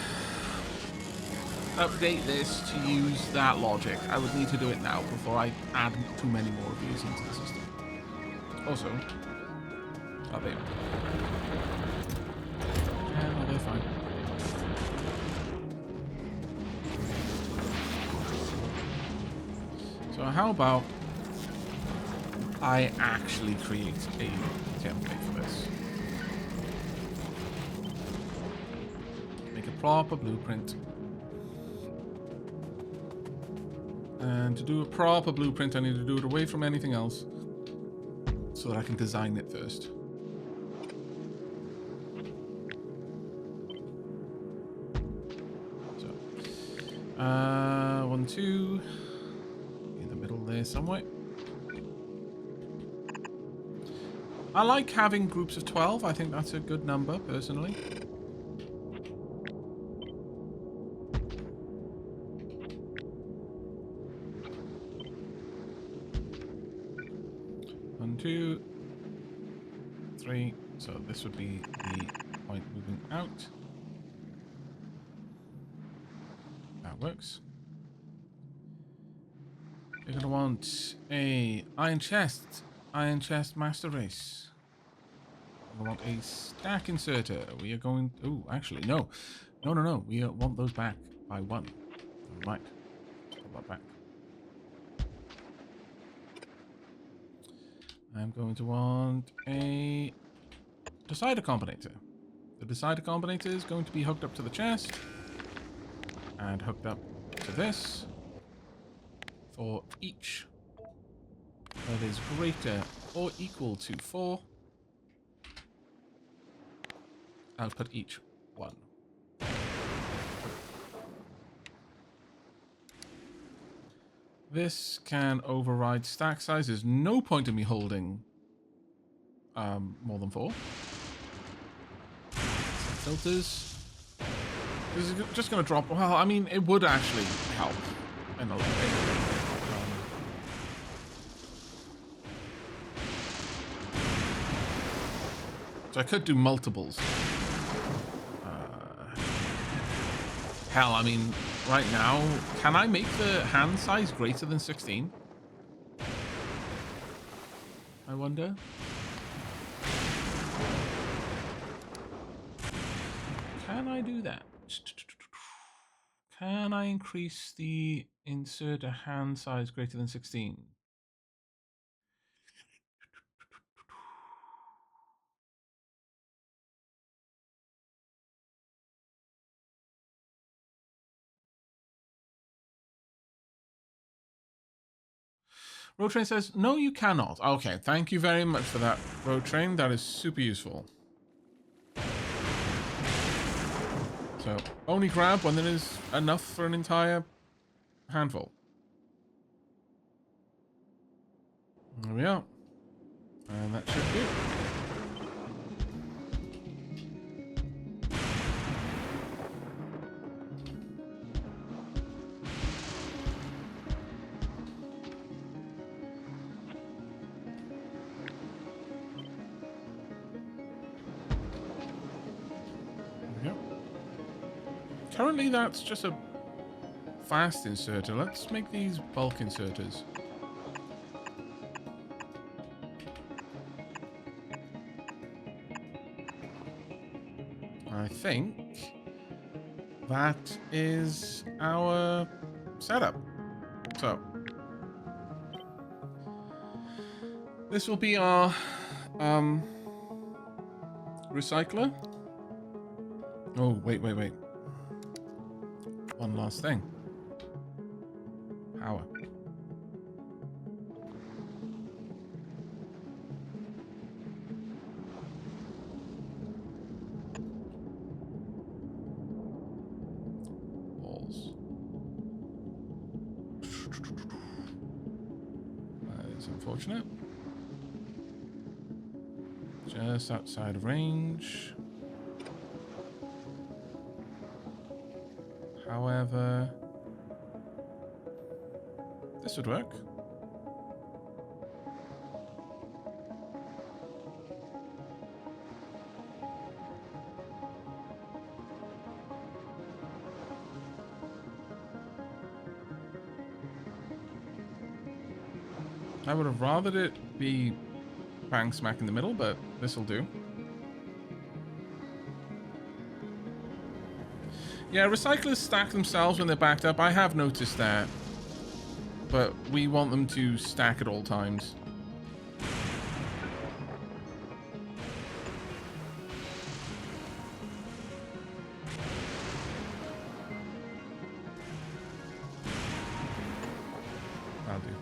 update this to use that logic, I would need to do it now before I add too many more of these into the system. Also, oh, they. Yeah, no, they're fine. So how about I actually create a template for this? Make a proper blueprint. And to do a proper blueprint, I need to do it away from anything else so that I can design it first. So, 1, 2... there somewhere. I like having groups of 12. I think that's a good number, personally. One, 2, 3. So this would be the point moving out. That works. You're going to want a iron chest master race. You're going to want a stack inserter. We are going... Oh, actually, no. No. We want those back by 1. Right. Put that back. I'm going to want a decider combinator. The decider combinator is going to be hooked up to the chest and hooked up to this. For each that is greater or equal to 4, I'll put each 1. This can override stack size. There's no point in me holding more than 4. Some filters. This is just going to drop. Well, I mean, it would actually help in a little bit. So I could do multiples. Hell, I mean, right now, can I make the hand size greater than 16? I wonder. Can I do that? Can I increase the inserter hand size greater than 16? Road Train says, no, you cannot. Okay, thank you very much for that, Road Train. That is super useful. So, only grab when there is enough for an entire handful. There we are. And that should do. Currently, that's just a fast inserter. Let's make these bulk inserters. I think that is our setup. So this will be our recycler. Oh, wait. One last thing. Power. Balls. That is unfortunate. Just outside of range. However, this would work. I would have rathered it be bang smack in the middle, but this will do. Yeah, recyclers stack themselves when they're backed up. I have noticed that. But we want them to stack at all times. That'll do.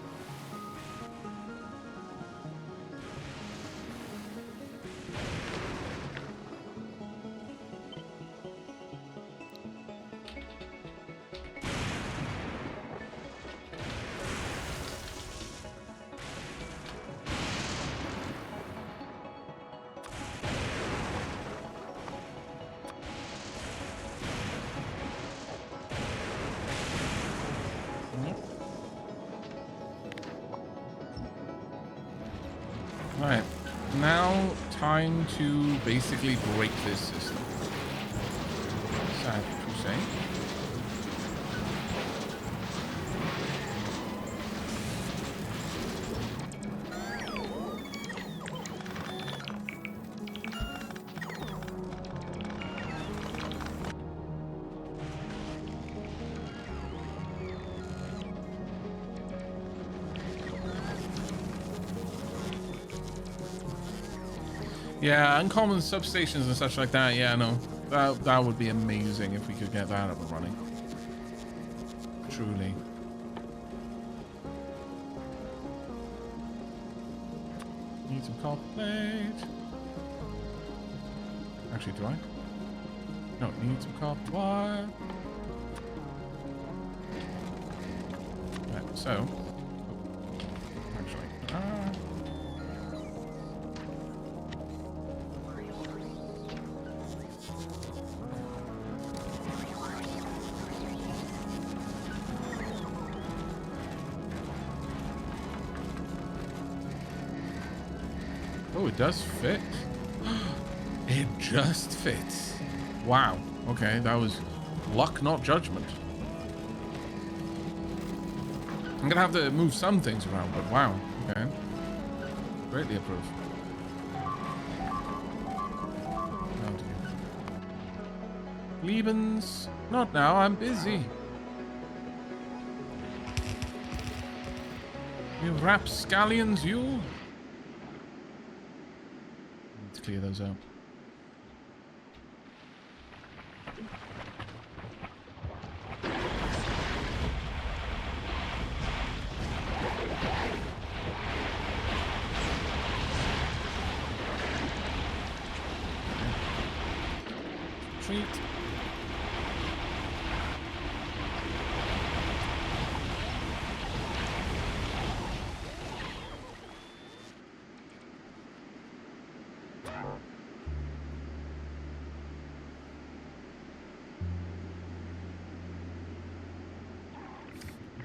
Alright, now time to basically break this system. Sad to say. Yeah, uncommon substations and such like that. Yeah, no, that would be amazing if we could get that up and running. Truly. Need some copper plate. Actually, do I? No, need some copper wire. Right, so. Oh, it does fit. It just fits. Wow. Okay, that was luck, not judgment. I'm gonna have to move some things around, but wow. Okay. Greatly approve. Oh dear. Liebens. Not now, I'm busy. You rapscallions, you. Let's clear those out. Treat.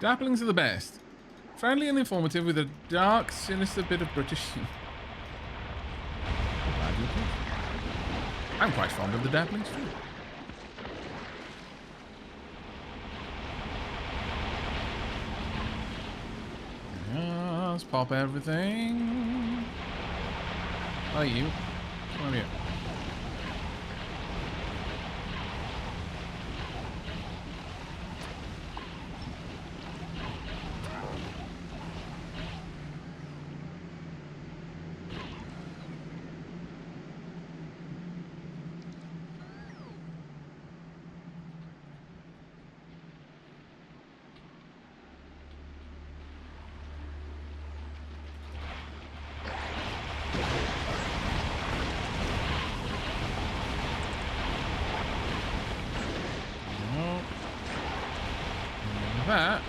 Dapplings are the best. Friendly and informative with a dark, sinister bit of British humor. I'm quite fond of the Dapplings too. Let's pop everything. Oh, you. Come over here. that,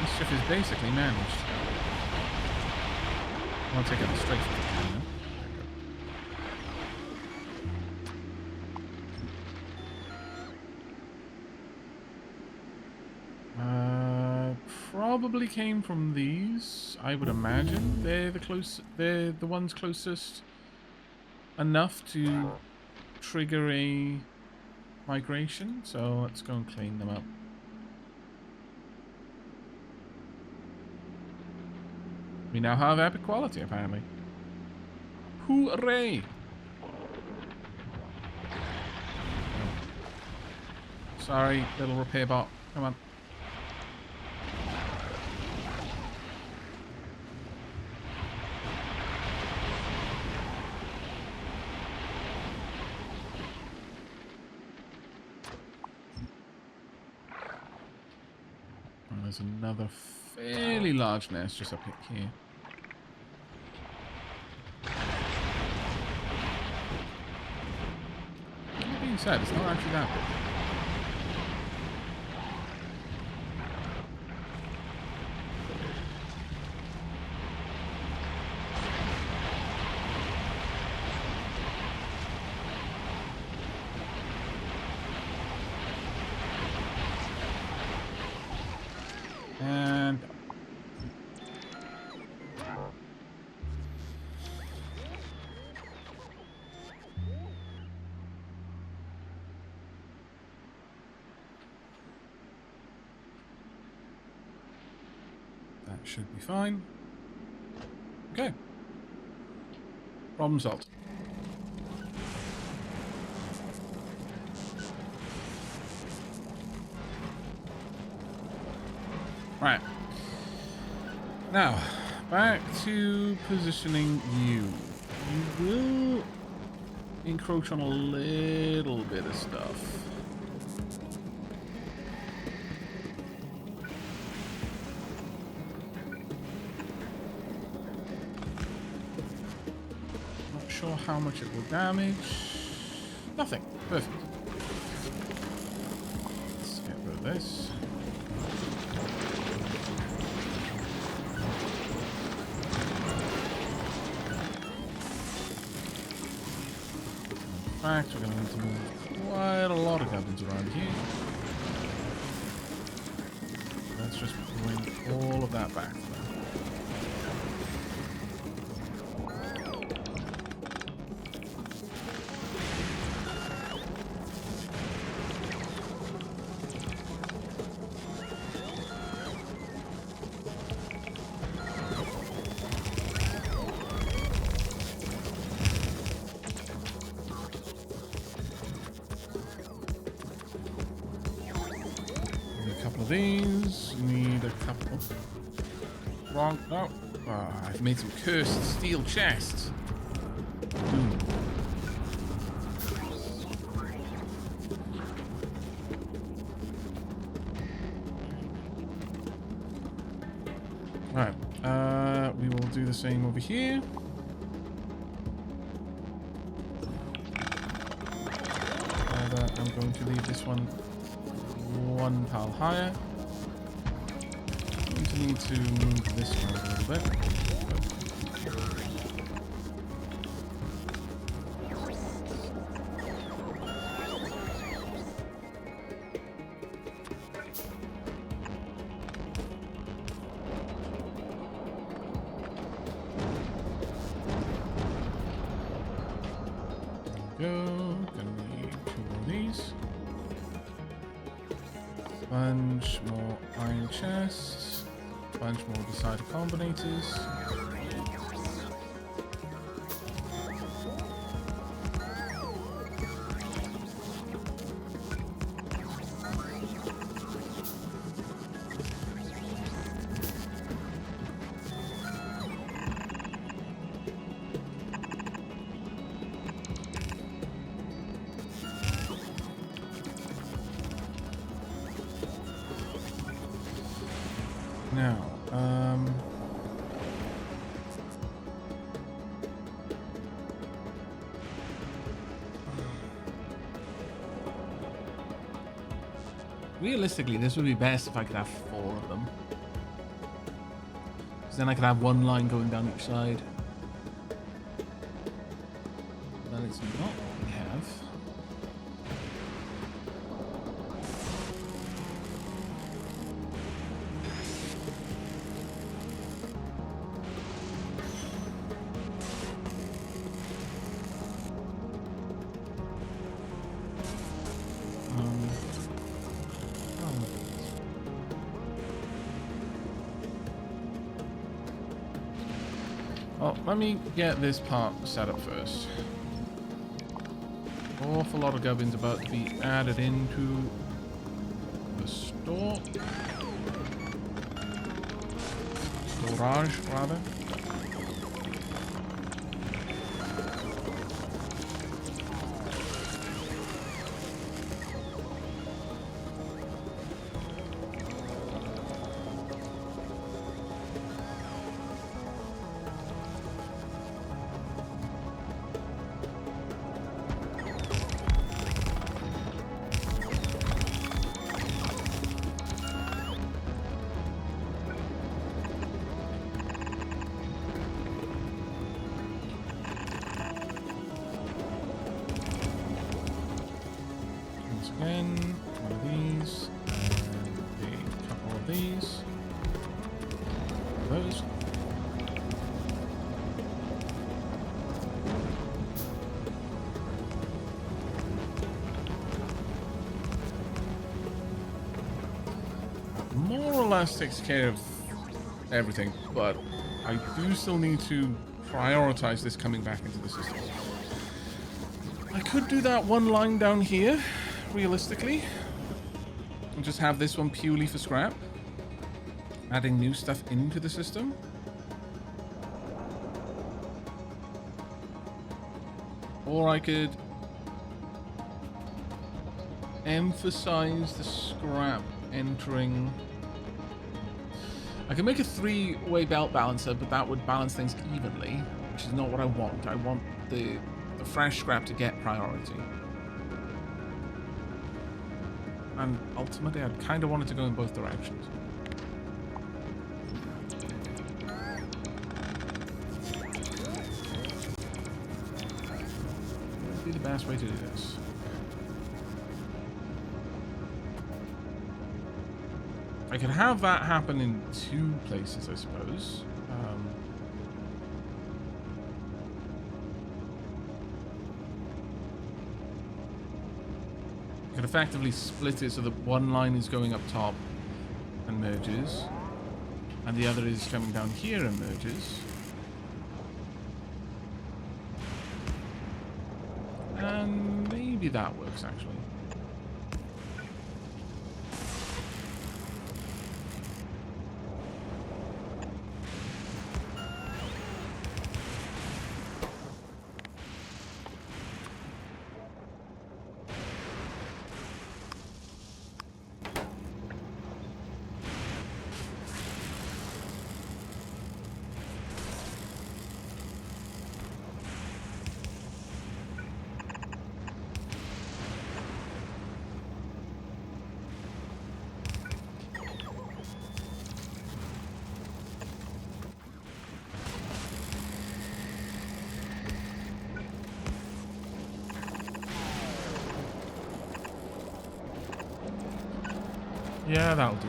mischief is basically managed. I'll take it straight from the cannon. Probably came from these, I would imagine. They're the ones closest enough to trigger a migration, so let's go and clean them up. We now have epic quality, apparently. Hooray! Oh. Sorry, little repair bot. Come on. There's another fairly large nest just up here. That being said, it's not actually that big. And that should be fine. Okay. Problem solved. Right. Now, back to positioning you. You will encroach on a little bit of stuff. Not sure how much it will damage. Nothing. Perfect. Let's get rid of this. In fact, we're going to need to move quite a lot of goblins around here. Let's just bring all of that back. These need a couple. Wrong. No. Oh, I've made some cursed steel chests. Alright. We will do the same over here. However, I'm going to leave this one tile higher. I'm going to need to move this one a little bit. There we go. Gonna need 2 more of these. Bunch more iron chests, bunch more decider combinators. Now, Realistically, this would be best if I could have 4 of them. Because then I could have one line going down each side. But it's not what we have. Well, let me get this part set up first. Awful lot of gubbins about to be added into the store. Storage, rather. Again, one of these, and a couple of these. Those. More or less takes care of everything, but I do still need to prioritize this coming back into the system. I could do that one line down here. Realistically, and just have this one purely for scrap, adding new stuff into the system. Or I could emphasize the scrap entering. I can make a 3-way belt balancer, but that would balance things evenly, which is not what I want. I want the fresh scrap to get priority. And ultimately, I kind of wanted to go in both directions. What would be the best way to do this? I could have that happen in 2 places, I suppose. Could effectively split it so that one line is going up top and merges, and the other is coming down here and merges. And maybe that works actually. Yeah, that'll do.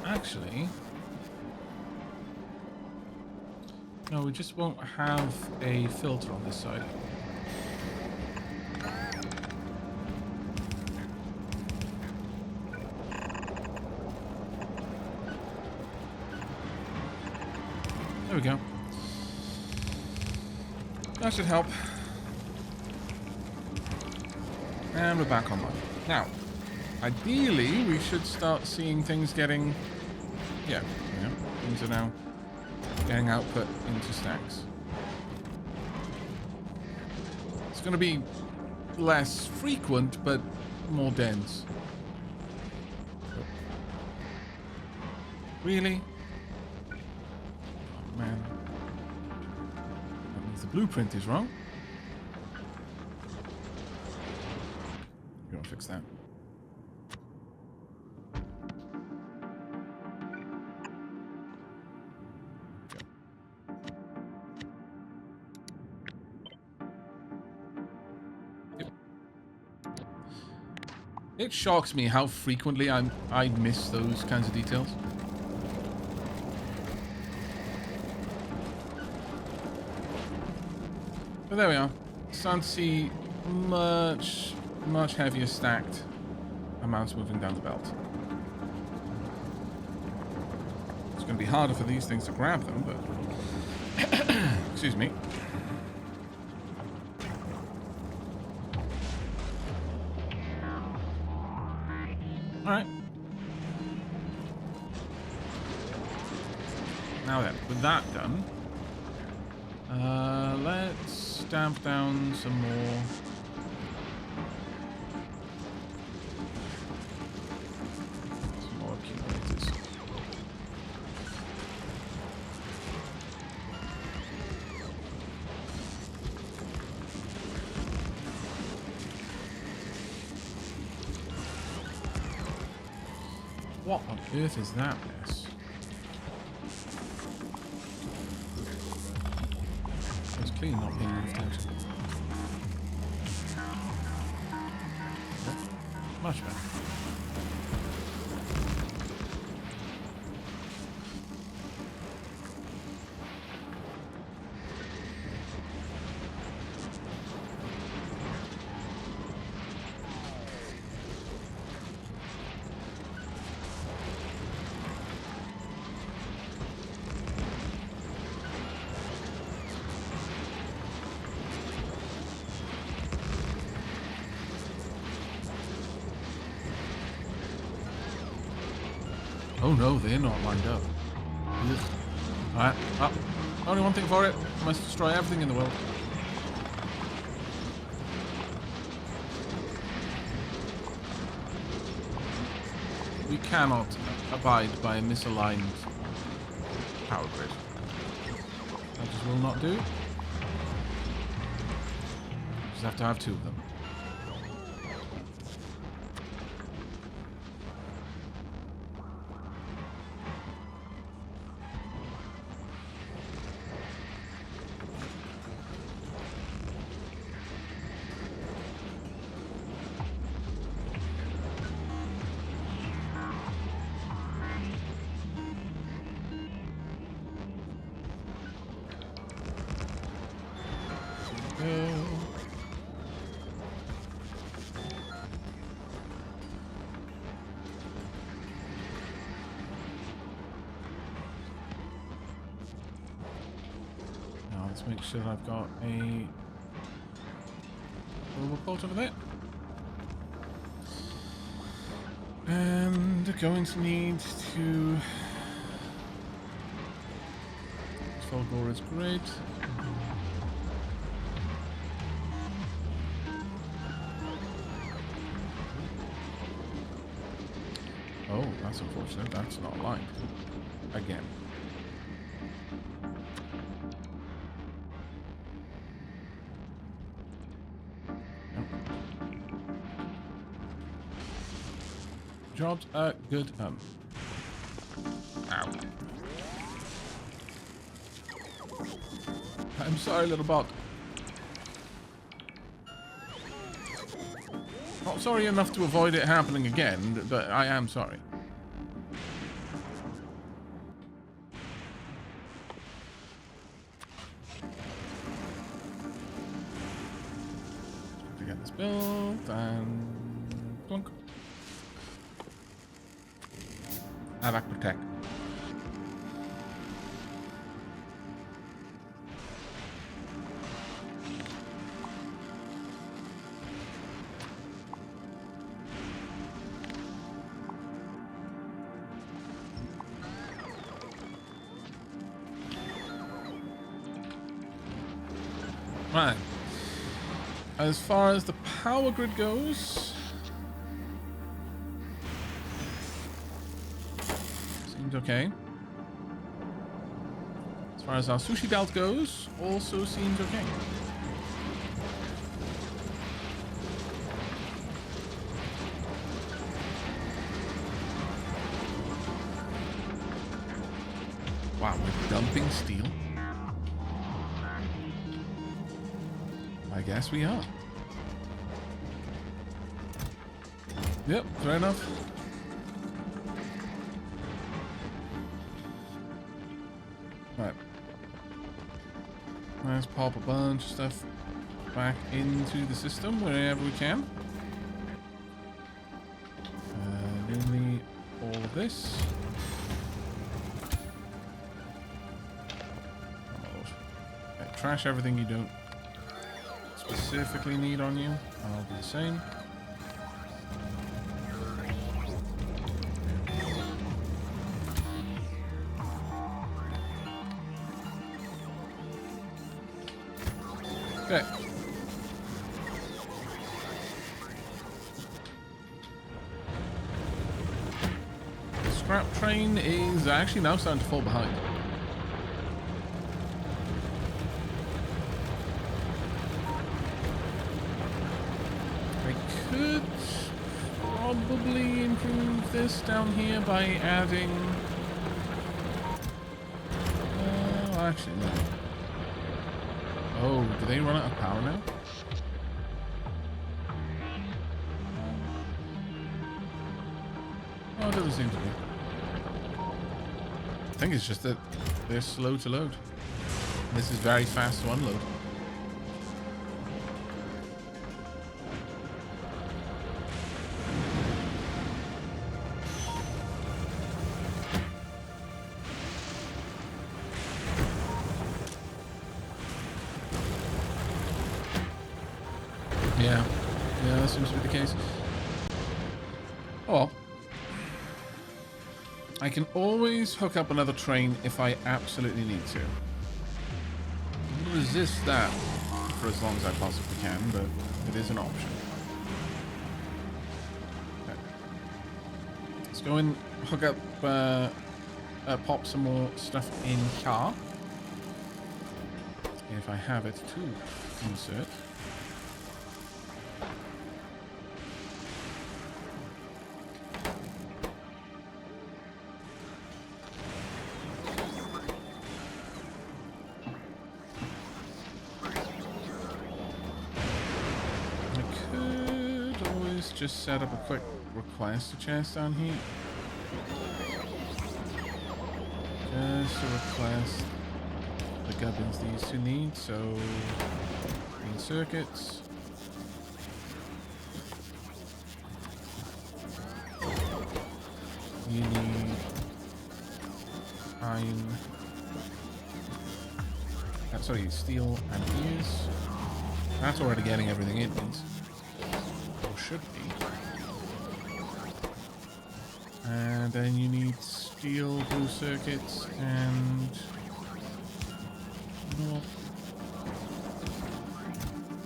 Actually, no, we just won't have a filter on this side. There we go. That should help. And we're back online. Now, ideally, we should start seeing things getting... Yeah, things are now getting output into stacks. It's going to be less frequent, but more dense. Really? Oh, man. That means the blueprint is wrong. You gotta fix that. It shocks me how frequently I miss those kinds of details. But there we are. Starting to see much heavier stacked amounts moving down the belt. It's going to be harder for these things to grab them, but excuse me. Alright. Now then, with that done, let's stamp down some more. Some more accumulators. What on earth is that mess? It's clean not being moved out. Much better. Oh no, they're not lined up. Alright, only one thing for it. I must destroy everything in the world. We cannot abide by a misaligned power grid. That just will not do. Just have to have two of them. Now let's make sure I've got a little port over there. And going to need to... Fulgor is great. Oh, that's unfortunate. That's not lined. Again. Nope. Jobs are good. Ow. I'm sorry, little bot. Not sorry enough to avoid it happening again, but I am sorry. To get this built and plunk. Aavak protect. Right. As far as the power grid goes, Seems okay. As far as our sushi belt goes, also seems okay. Wow, we're dumping steel? I guess we are. Yep, fair enough. Right. Let's pop a bunch of stuff back into the system wherever we can. Namely, all of this. Okay, trash everything you don't specifically need on you. I'll do the same. Okay. The scrap train is actually now starting to fall behind. I could probably improve this down here by adding... actually, no. Oh, do they run out of power now? Oh, it doesn't seem to be. I think it's just that they're slow to load. This is very fast to unload. Yeah, that seems to be the case. Oh well. I can always hook up another train if I absolutely need to. I'll resist that for as long as I possibly can, but it is an option. Okay. Let's go and hook up, pop some more stuff in here. If I have it to insert. Just set up a quick request chest down here. Just a request the gubbins these two need, so green circuits. You need iron. Sorry, steel and gears. That's already getting everything it needs. Or should be. And then you need steel blue circuits and more.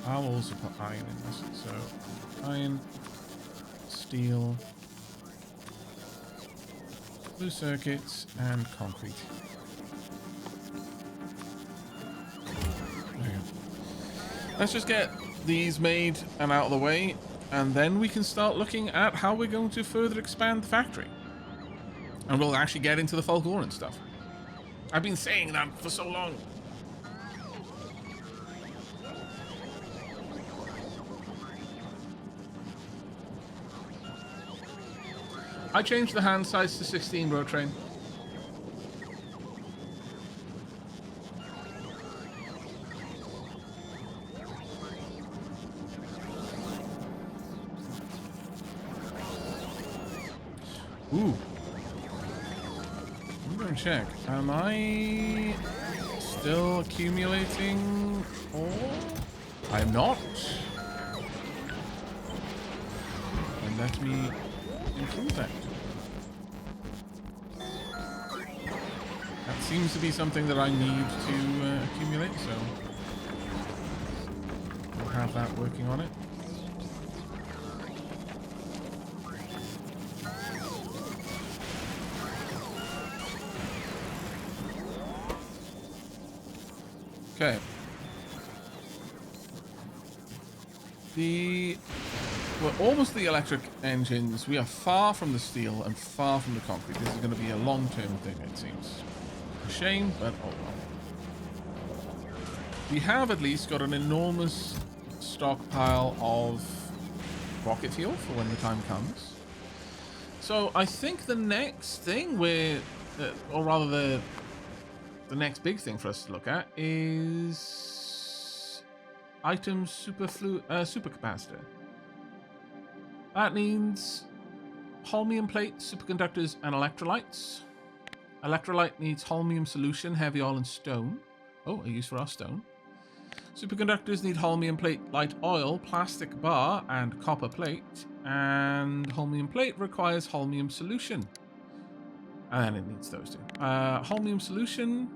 I'll also put iron in this. So iron, steel, blue circuits, and concrete. There we go. Let's just get these made and out of the way, and then we can start looking at how we're going to further expand the factory. And we'll actually get into the Falcor and stuff. I've been saying that for so long. I changed the hand size to 16, bro, train. Ooh. I'm gonna check. Am I still accumulating ore? I'm not. And let me improve that. That seems to be something that I need to accumulate, so we'll have that working on it. Okay. We're almost the electric engines. We are far from the steel and far from the concrete. This is going to be a long-term thing, it seems. A shame, but oh well. We have at least got an enormous stockpile of rocket fuel for when the time comes. So I think the next thing or rather the next big thing for us to look at is items supercapacitor. That needs holmium plate, superconductors, and electrolytes. Electrolyte needs holmium solution, heavy oil, and stone. Oh, a use for our stone. Superconductors need holmium plate, light oil, plastic bar, and copper plate. And holmium plate requires holmium solution. And it needs those two. Holmium solution,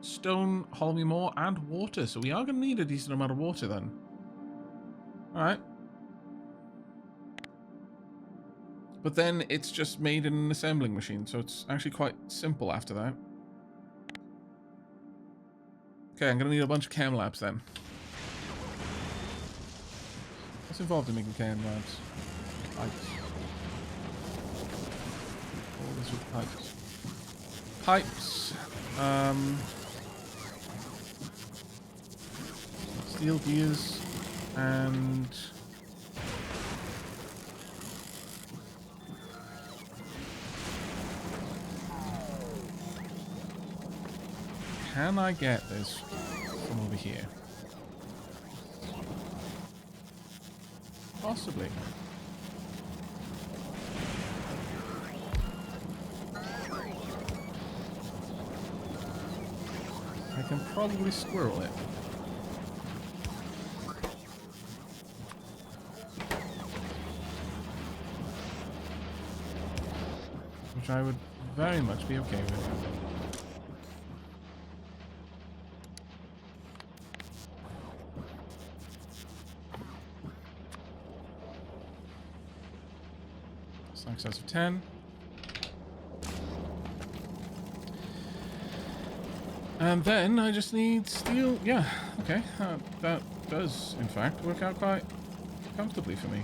stone, holmium ore, and water. So we are going to need a decent amount of water then. Alright. But then it's just made in an assembling machine, so it's actually quite simple after that. Okay, I'm going to need a bunch of chem labs then. What's involved in making chem labs? Pipes. All this with pipes. Pipes. Steel gears and... Can I get this from over here? Possibly. I can probably squirrel it. Which I would very much be okay with. Excess of 10. And then I just need steel. Yeah, okay. That does, in fact, work out quite comfortably for me.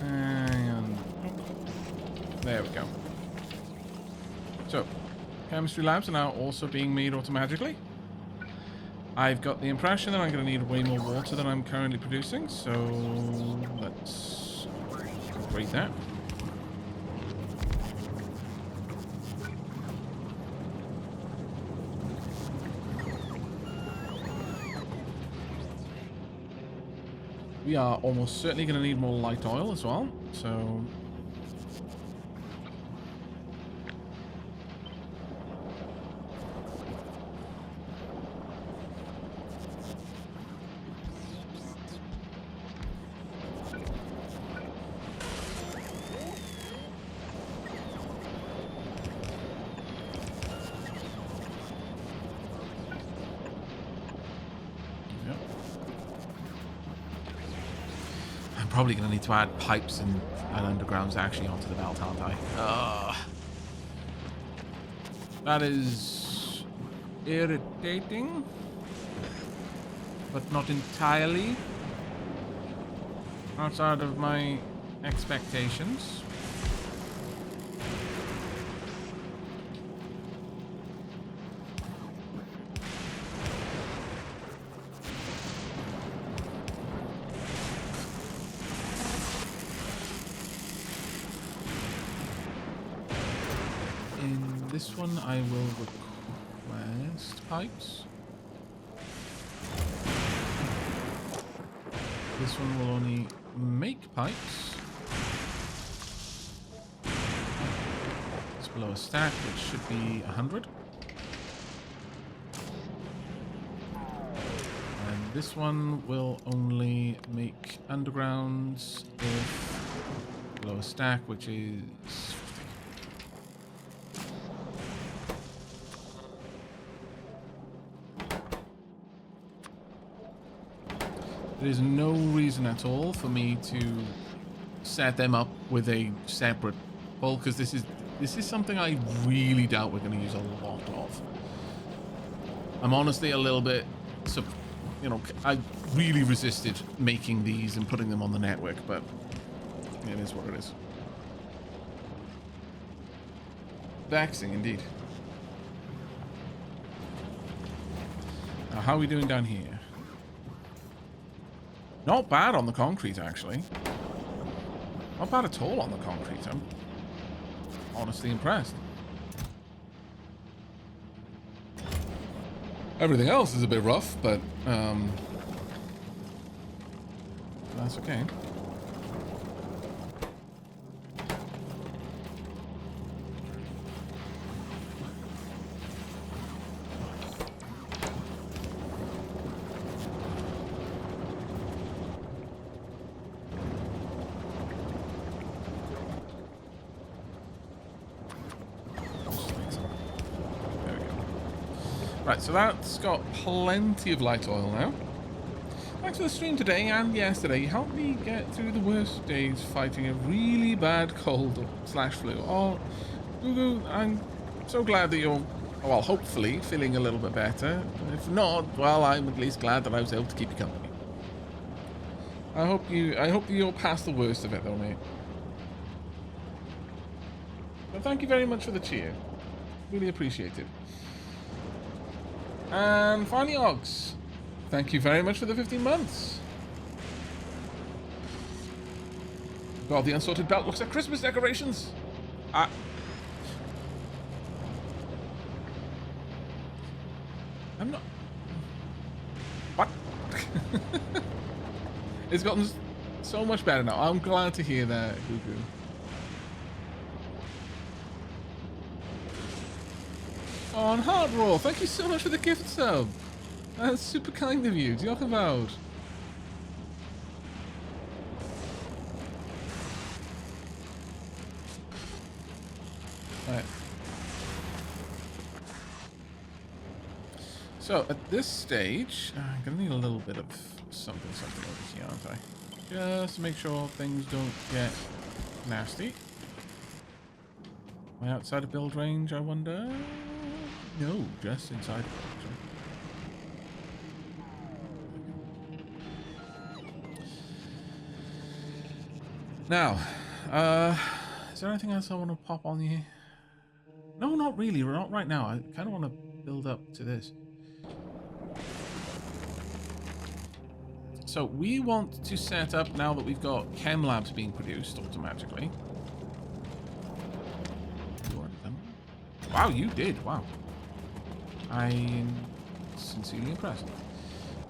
And there we go. So, chemistry labs are now also being made automatically. I've got the impression that I'm going to need way more water than I'm currently producing, so let's upgrade that. We are almost certainly going to need more light oil as well, so... Probably going to need to add pipes and undergrounds actually onto the belt, aren't I? That is irritating, but not entirely outside of my expectations. This one I will request pipes. This one will only make pipes. It's below a stack, which should be 100. And this one will only make undergrounds if below a stack, which is... There is no reason at all for me to set them up with a separate hull, because this is something I really doubt we're going to use a lot of. I'm honestly a little bit, you know, I really resisted making these and putting them on the network, but it is what it is. Vexing indeed. Now, how are we doing down here? Not bad on the concrete, actually. Not bad at all on the concrete. I'm honestly impressed. Everything else is a bit rough, but that's okay. Right, so that's got plenty of light oil now. Thanks for the stream today and yesterday. You helped me get through the worst days fighting a really bad cold / flu. Oh, Gugu, I'm so glad that you're, well, hopefully feeling a little bit better. If not, well, I'm at least glad that I was able to keep you company. I hope you're past the worst of it, though, mate. But thank you very much for the cheer. Really appreciate it. And finally, Ogs, thank you very much for the 15 months. God, the unsorted belt looks like Christmas decorations. I'm not... What? It's gotten so much better now. I'm glad to hear that, Gugu. On Hard Roll, thank you so much for the gift sub. That's super kind of you. Diolch yn fawr. Right. So at this stage, I'm gonna need a little bit of something over here, aren't I? Just to make sure things don't get nasty. Am I outside of build range, I wonder? No, just inside. Now, is there anything else I want to pop on here? No, not really. Not right now. I kind of want to build up to this. So we want to set up, now that we've got chem labs being produced automatically. Wow, you did. Wow. I'm sincerely impressed.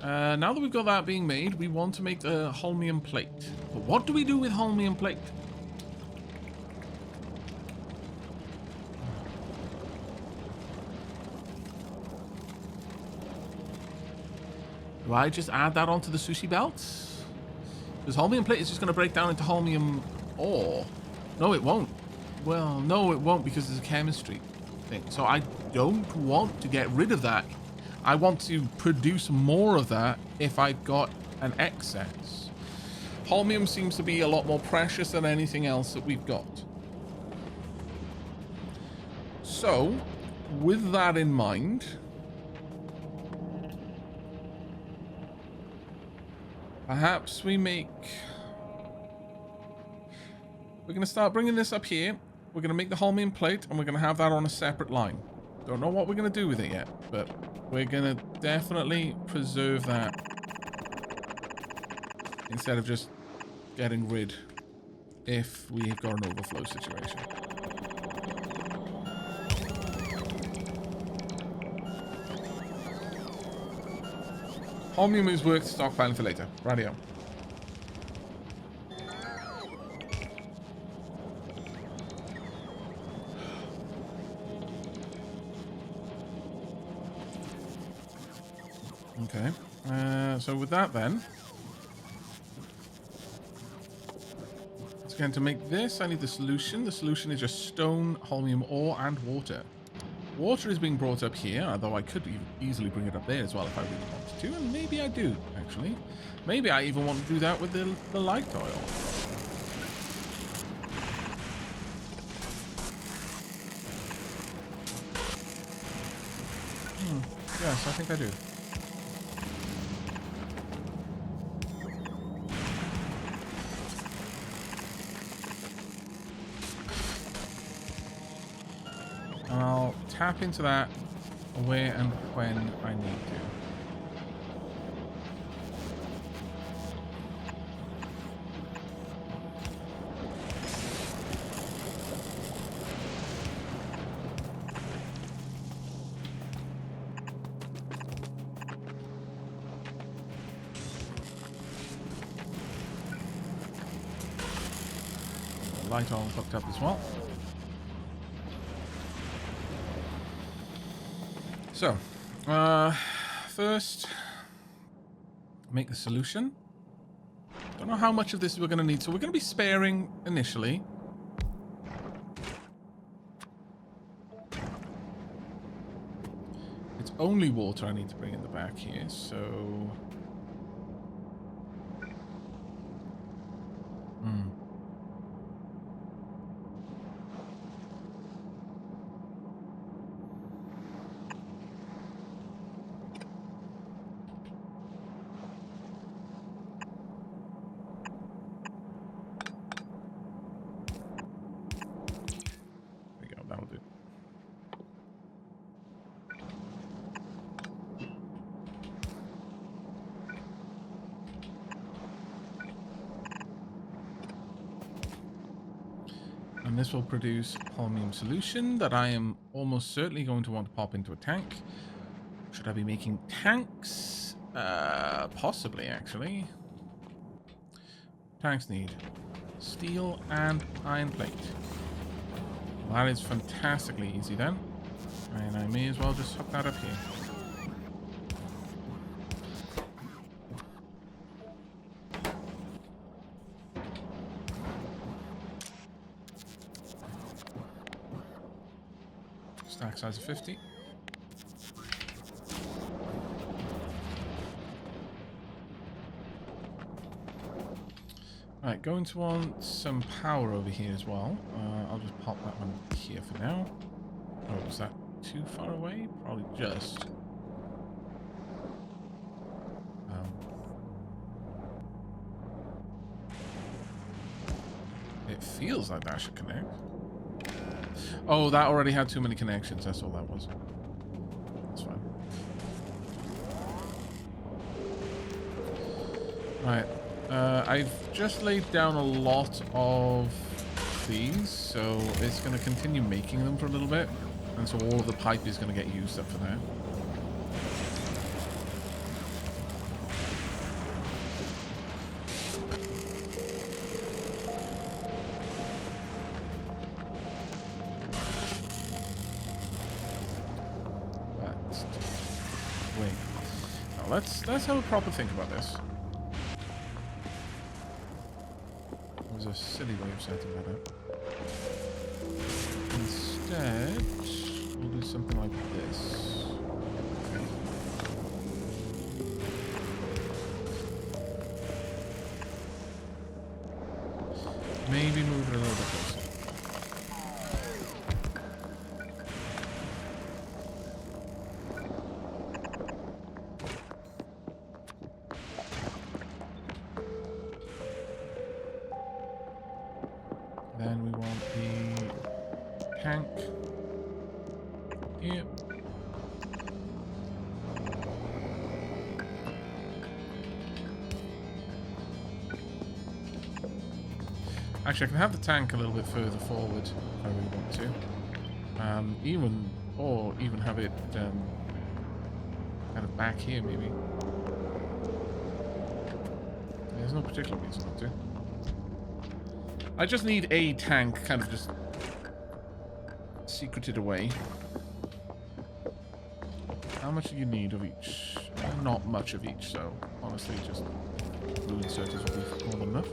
Now that we've got that being made, we want to make the holmium plate. But what do we do with holmium plate? Do I just add that onto the sushi belt? Because holmium plate is just going to break down into holmium ore. No, it won't. Well, no, it won't, because there's a chemistry thing. So I don't want to get rid of that. I want to produce more of that if I've got an excess. Holmium seems to be a lot more precious than anything else that we've got. So, with that in mind, perhaps we make... We're going to start bringing this up here. We're going to make the holmium plate, and we're going to have that on a separate line. Don't know what we're going to do with it yet, but we're going to definitely preserve that instead of just getting rid if we've got an overflow situation. Holmium is worth stockpiling for later. Radio. Okay, so with that then, again, to make this, I need the solution. The solution is just stone, holmium ore, and water. Water is being brought up here, although I could easily bring it up there as well if I really wanted to, and maybe I do, actually. Maybe I even want to do that with the light oil. Yes, I think I do. I'll tap into that where and when I need to. Light all hooked up as well. So, first, make the solution. Don't know how much of this we're going to need, so we're going to be sparing initially. It's only water I need to bring in the back here, so... And this will produce holmium solution that I am almost certainly going to want to pop into a tank. Should I be making tanks? Possibly, actually. Tanks need steel and iron plate. Well, that is fantastically easy then. And I may as well just hook that up here. Stack size of 50. Right, going to want some power over here as well. I'll just pop that one here for now. Oh, was that too far away? Probably just. It feels like that should connect. Oh, that already had too many connections. That's all that was. That's fine. Right. I've just laid down a lot of these, so it's going to continue making them for a little bit. And so all of the pipe is going to get used up for that. Let's have a proper think about this. It was a silly way of setting that up. Instead, we'll do something like this. Maybe move it a little bit closer. Then we want the tank here. Actually, I can have the tank a little bit further forward if I really want to. Even have it kind of back here, maybe. There's no particular reason not to. I just need a tank kind of just secreted away. How much do you need of each? Not much of each, so honestly just blue inserters will be more than enough.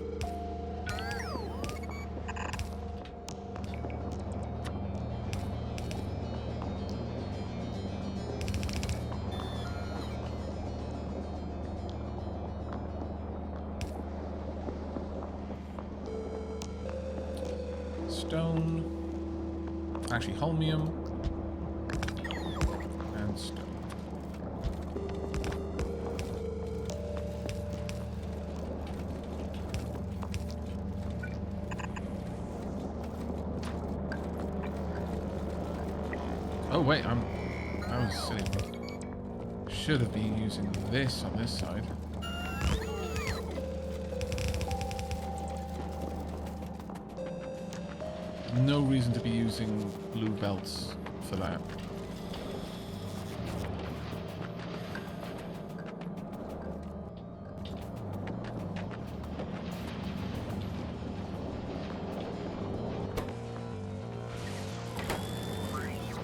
stone. Actually, holmium and stone. Oh wait, I was silly. Should have been using this on this side. No reason to be using blue belts for that.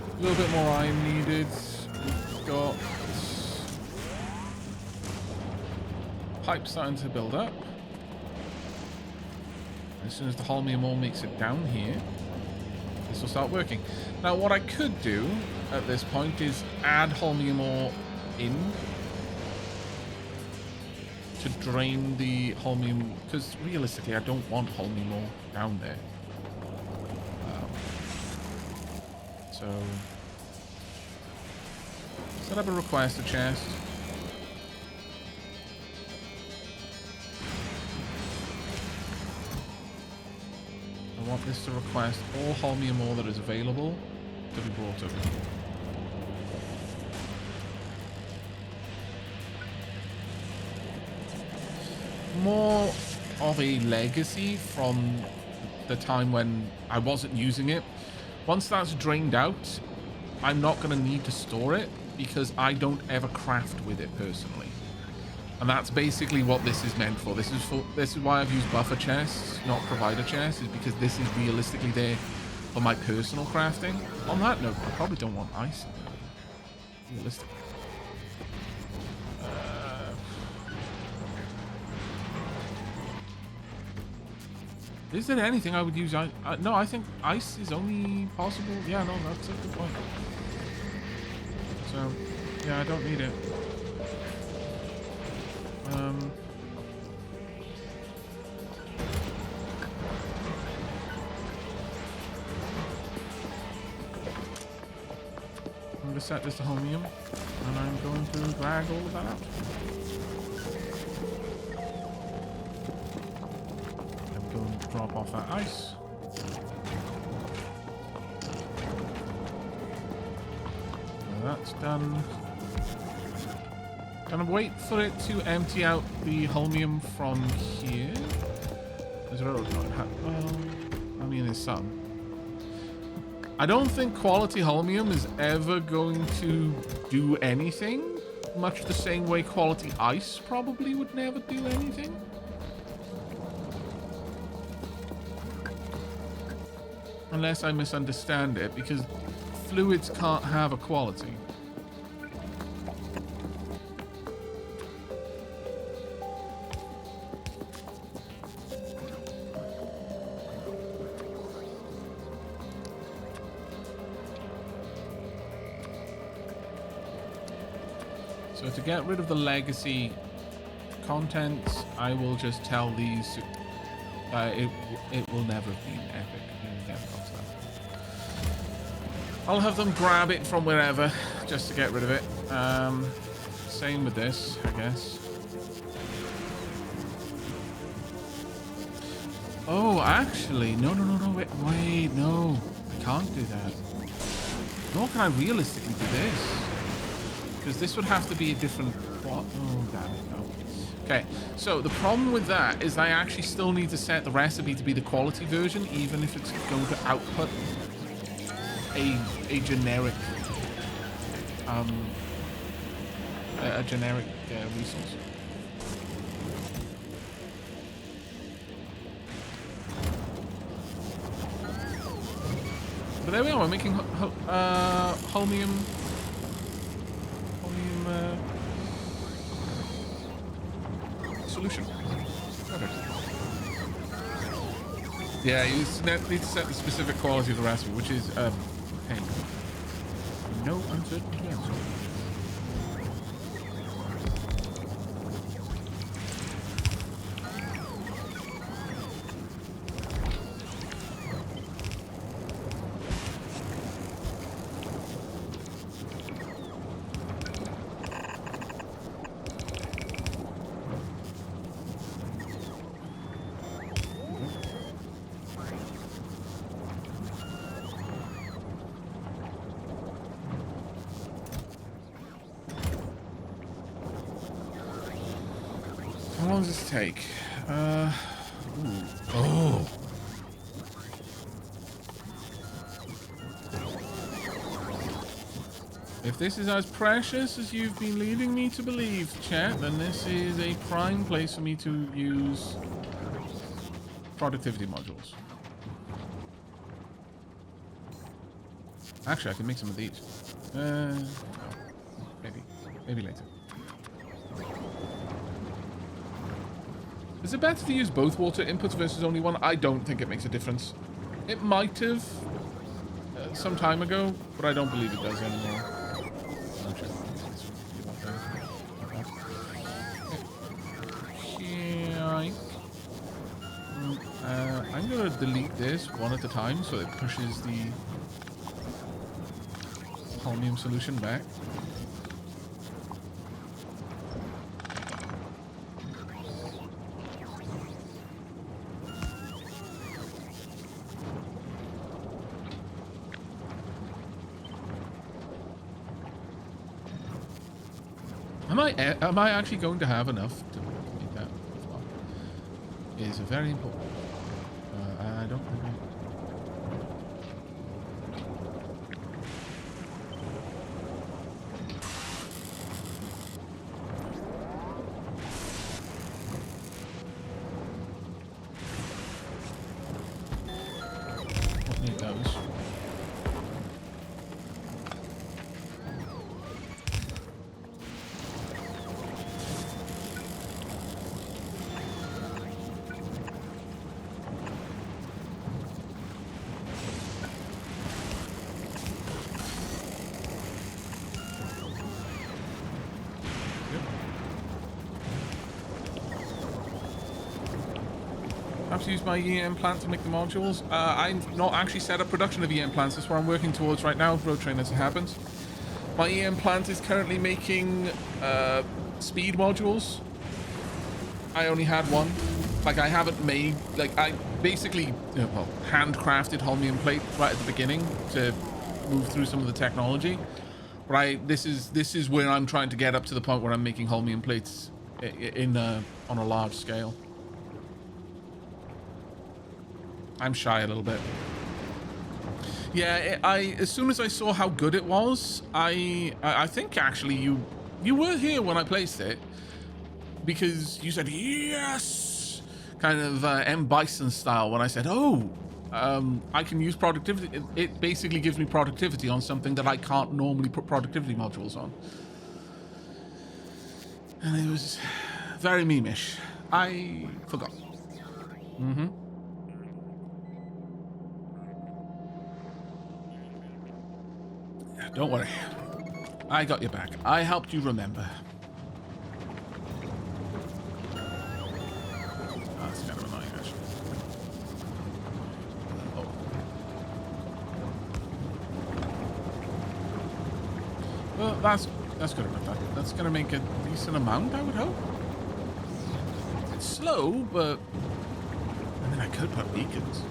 A little bit more iron needed. We've got pipe starting to build up. As soon as the holmium ore makes it down here, this will start working. Now, what I could do at this point is add holmium ore in to drain the holmium, because realistically, I don't want holmium ore down there. So, set up a request, a chest. I want this to request all holmium ore that is available to be brought over. More of a legacy from the time when I wasn't using it. Once that's drained out, I'm not going to need to store it because I don't ever craft with it personally. And that's basically what this is meant for. This is why I've used buffer chests, not provider chests, is because this is realistically there for my personal crafting. On that note, I probably don't want ice in there. Realistically. Is there anything I would use? No, I think ice is only possible. Yeah, no, that's a good point. So, yeah, I don't need it. I'm going to set this to holmium, and I'm going to drag all of that out. I'm going to drop off that ice. That's done. Gonna wait for it to empty out the holmium from here. Well, I mean, there's some. I don't think quality holmium is ever going to do anything, much the same way quality ice probably would never do anything. Unless I misunderstand it, because fluids can't have a quality. So to get rid of the legacy contents, I will just tell these it will never be an epic. It never comes to that. I'll have them grab it from wherever just to get rid of it. Same with this, I guess. Oh, actually, no, wait, no. I can't do that. Nor can I realistically do this. Because this would have to be a different plot. Oh, damn it, no. Okay, so the problem with that is I actually still need to set the recipe to be the quality version, even if it's going to output a generic resource. But there we are. We're making holmium solution. Perfect. Yeah, you need to set the specific quality of the recipe, which is pain. No uncertainty answer. does this take? Ooh. Oh. If this is as precious as you've been leading me to believe, chat, then this is a prime place for me to use productivity modules. Actually, I can make some of these. No. Maybe later. Is it better to use both water inputs versus only one? I don't think it makes a difference. It might have some time ago, but I don't believe it does anymore. I'm going to delete this one at a time so it pushes the holmium solution back. Am I actually going to have enough to make that far? Is very important. I don't think I'll need those. To use my EM plant to make the modules. I've not actually set up production of EM plants. That's what I'm working towards right now. Road train as it happens. My EM plant is currently making speed modules. I only had one. Like, I haven't made, like, I basically well, handcrafted holmium plate right at the beginning to move through some of the technology. But this is where I'm trying to get up to the point where I'm making holmium plates on a large scale. I'm shy a little bit. Yeah, as soon as I saw how good it was, I think actually you were here when I placed it, because you said yes, kind of M. Bison style, when I said, oh, I can use productivity. It basically gives me productivity on something that I can't normally put productivity modules on. And it was very memeish. I forgot. Mm-hmm. Don't worry. I got your back. I helped you remember. Oh, that's kind of annoying, actually. Oh. Well, that's good enough. That's going to make a decent amount, I would hope. It's slow, but... I mean, I could put beacons.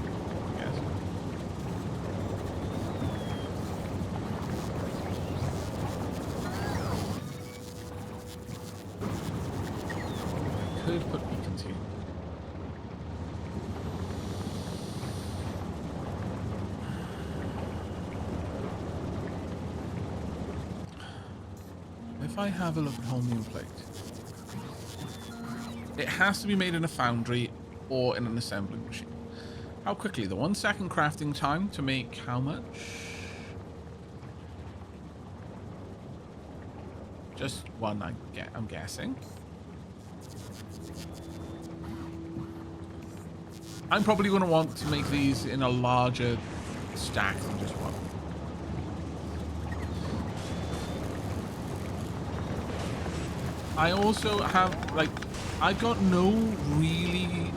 Put beacons here. If I have a look at holmium plate, it has to be made in a foundry or in an assembling machine. How quickly? The 1 second crafting time to make how much? Just one, I'm guessing. I'm probably going to want to make these in a larger stack than just one. I also have, like, I've got no real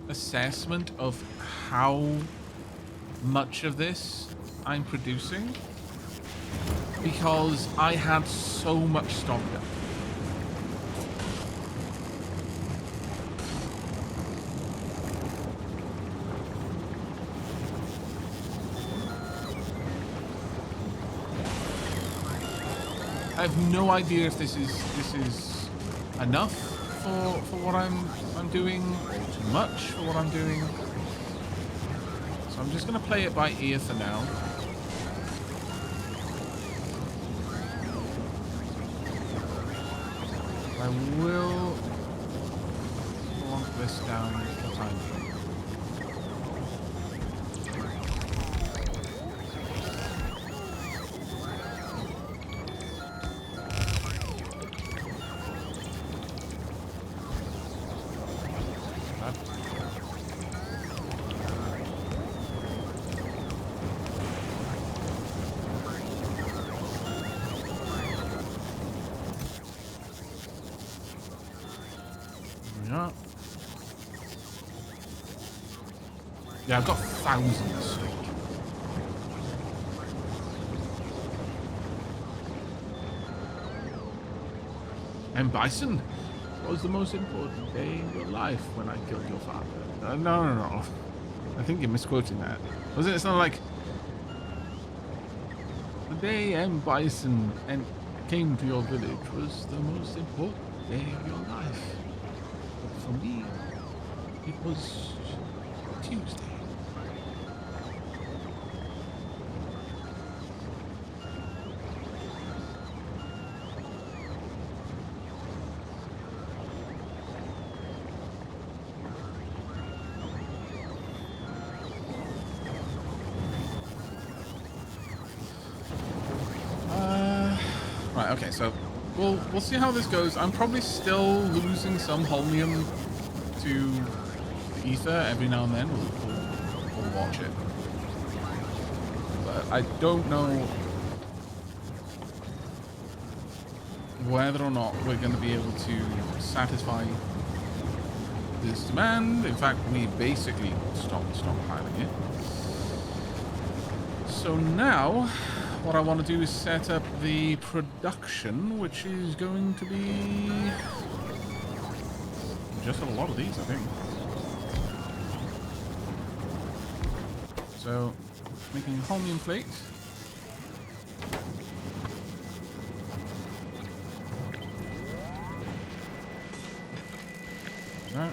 assessment of how much of this I'm producing, because I had so much stocked up. I have no idea if this is enough for what I'm doing, or too much for what I'm doing. So I'm just gonna play it by ear for now. I will lock this down for time being. Yeah, I've got thousands. And Bison was the most important day in your life when I killed your father. No. I think you're misquoting that. Was it? It's not like the day M. Bison and came to your village was the most important day of your life. But for me, it was Tuesday. Right, okay, so we'll see how this goes. I'm probably still losing some holmium to the ether every now and then. We'll watch it. But I don't know whether or not we're going to be able to satisfy this demand. In fact, we basically stopped stockpiling it. So now what I want to do is set up the production, which is going to be just a lot of these, I think. So, making holmium plate. That.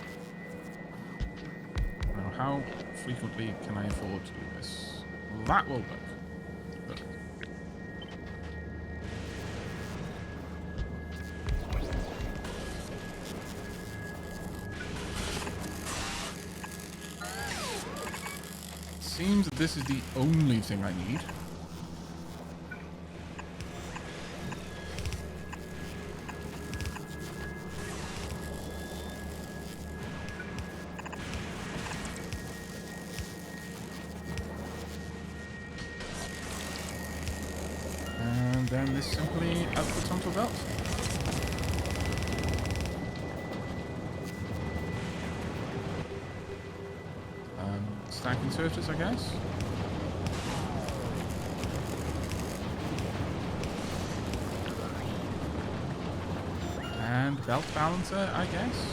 Now, how frequently can I afford to do this? That will work. Perfect. Seems that this is the only thing I need. And then this simply outputs onto a belt. Stack inserters, I guess. And belt balancer, I guess.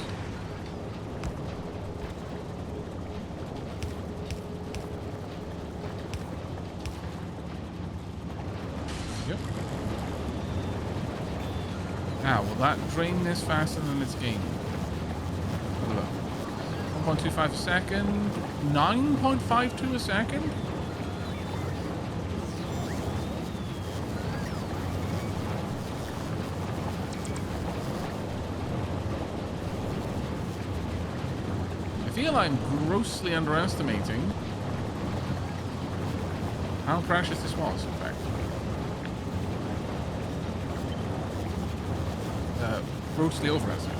Yep. Now, will that drain this faster than it's gained? 1.25 a second, 9.52 a second. I feel I'm grossly underestimating how precious this was, in fact. Grossly overestimating.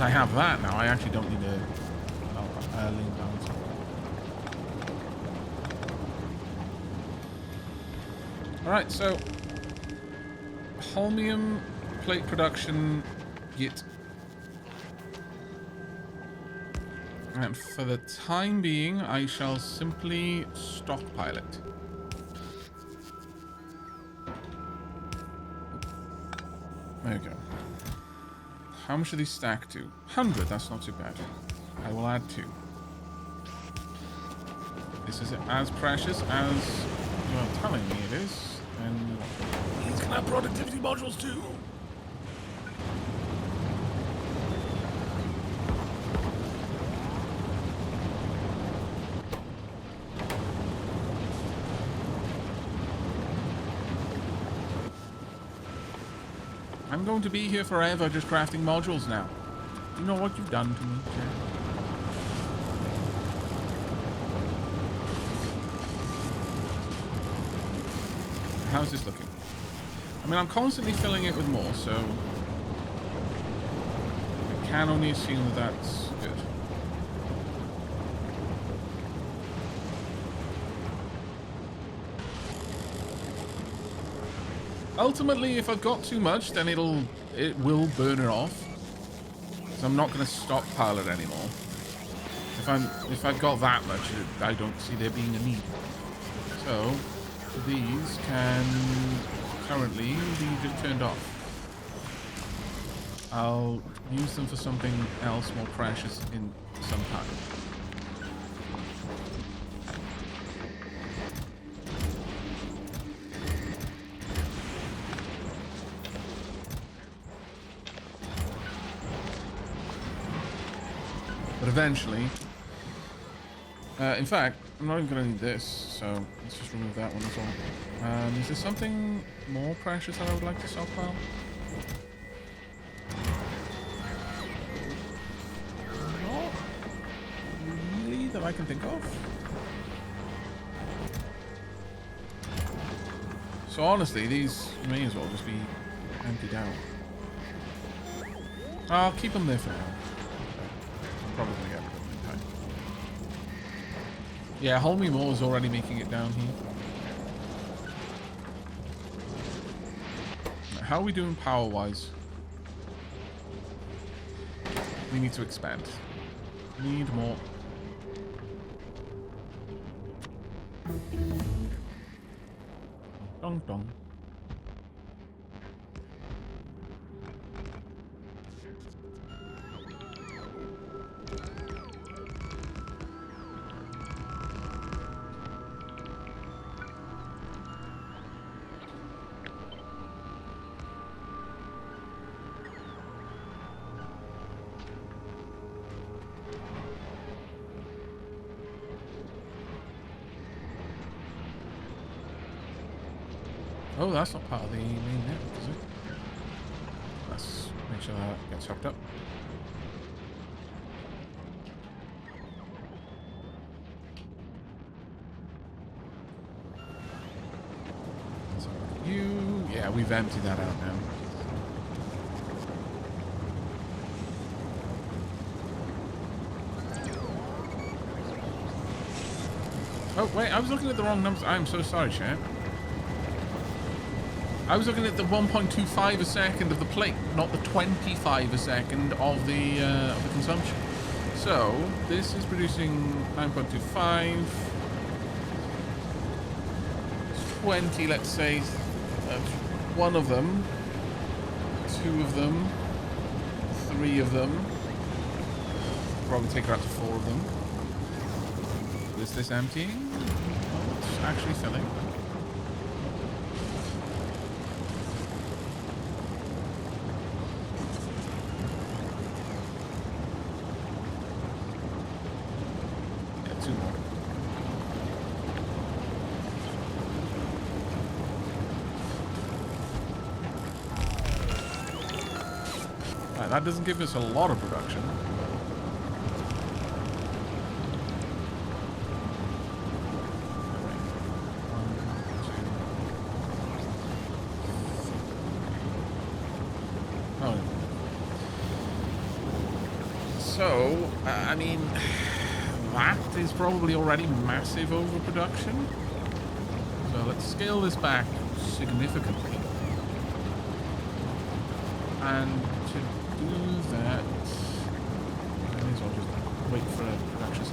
I have that now. I actually don't need a lean balance. Alright, so holmium plate production, git. And for the time being, I shall simply stockpile it. There we go. How much do these stack to? 100, that's not too bad. I will add 2. This is as precious as you are telling me it is. And these can have productivity modules too. I'm going to be here forever just crafting modules now. Do you know what you've done to me, Jack? How's this looking? I mean, I'm constantly filling it with more, so I can only assume that that's good. Ultimately, if I've got too much, then it will burn it off. So I'm not going to stockpile it anymore. If I've got that much, I don't see there being a need. So these can currently be just turned off. I'll use them for something else more precious in some time. But eventually, in fact, I'm not even going to need this, so let's just remove that one as well. Is there something more precious that I would like to stockpile? Not really that I can think of. So honestly, these may as well just be emptied out. I'll keep them there for now. Probably gonna get rid of them in time. Yeah, holmium ore is already making it down here. How are we doing power-wise? We need to expand. Need more. Dong dong. Oh, that's not part of the main network, is it? Let's make sure that gets hooked up. Let's have a look at you. Yeah, we've emptied that out now. Oh, wait, I was looking at the wrong numbers. I'm so sorry, chat. I was looking at the 1.25 a second of the plate, not the 25 a second of the consumption. So this is producing 9.25. It's 20, let's say. One of them, 2 of them, 3 of them. Probably take her out to 4 of them. Is this emptying? Oh, it's actually filling. That doesn't give us a lot of production. Oh. So, I mean, that is probably already massive overproduction. So let's scale this back significantly. And to do that, I may as well just wait for it.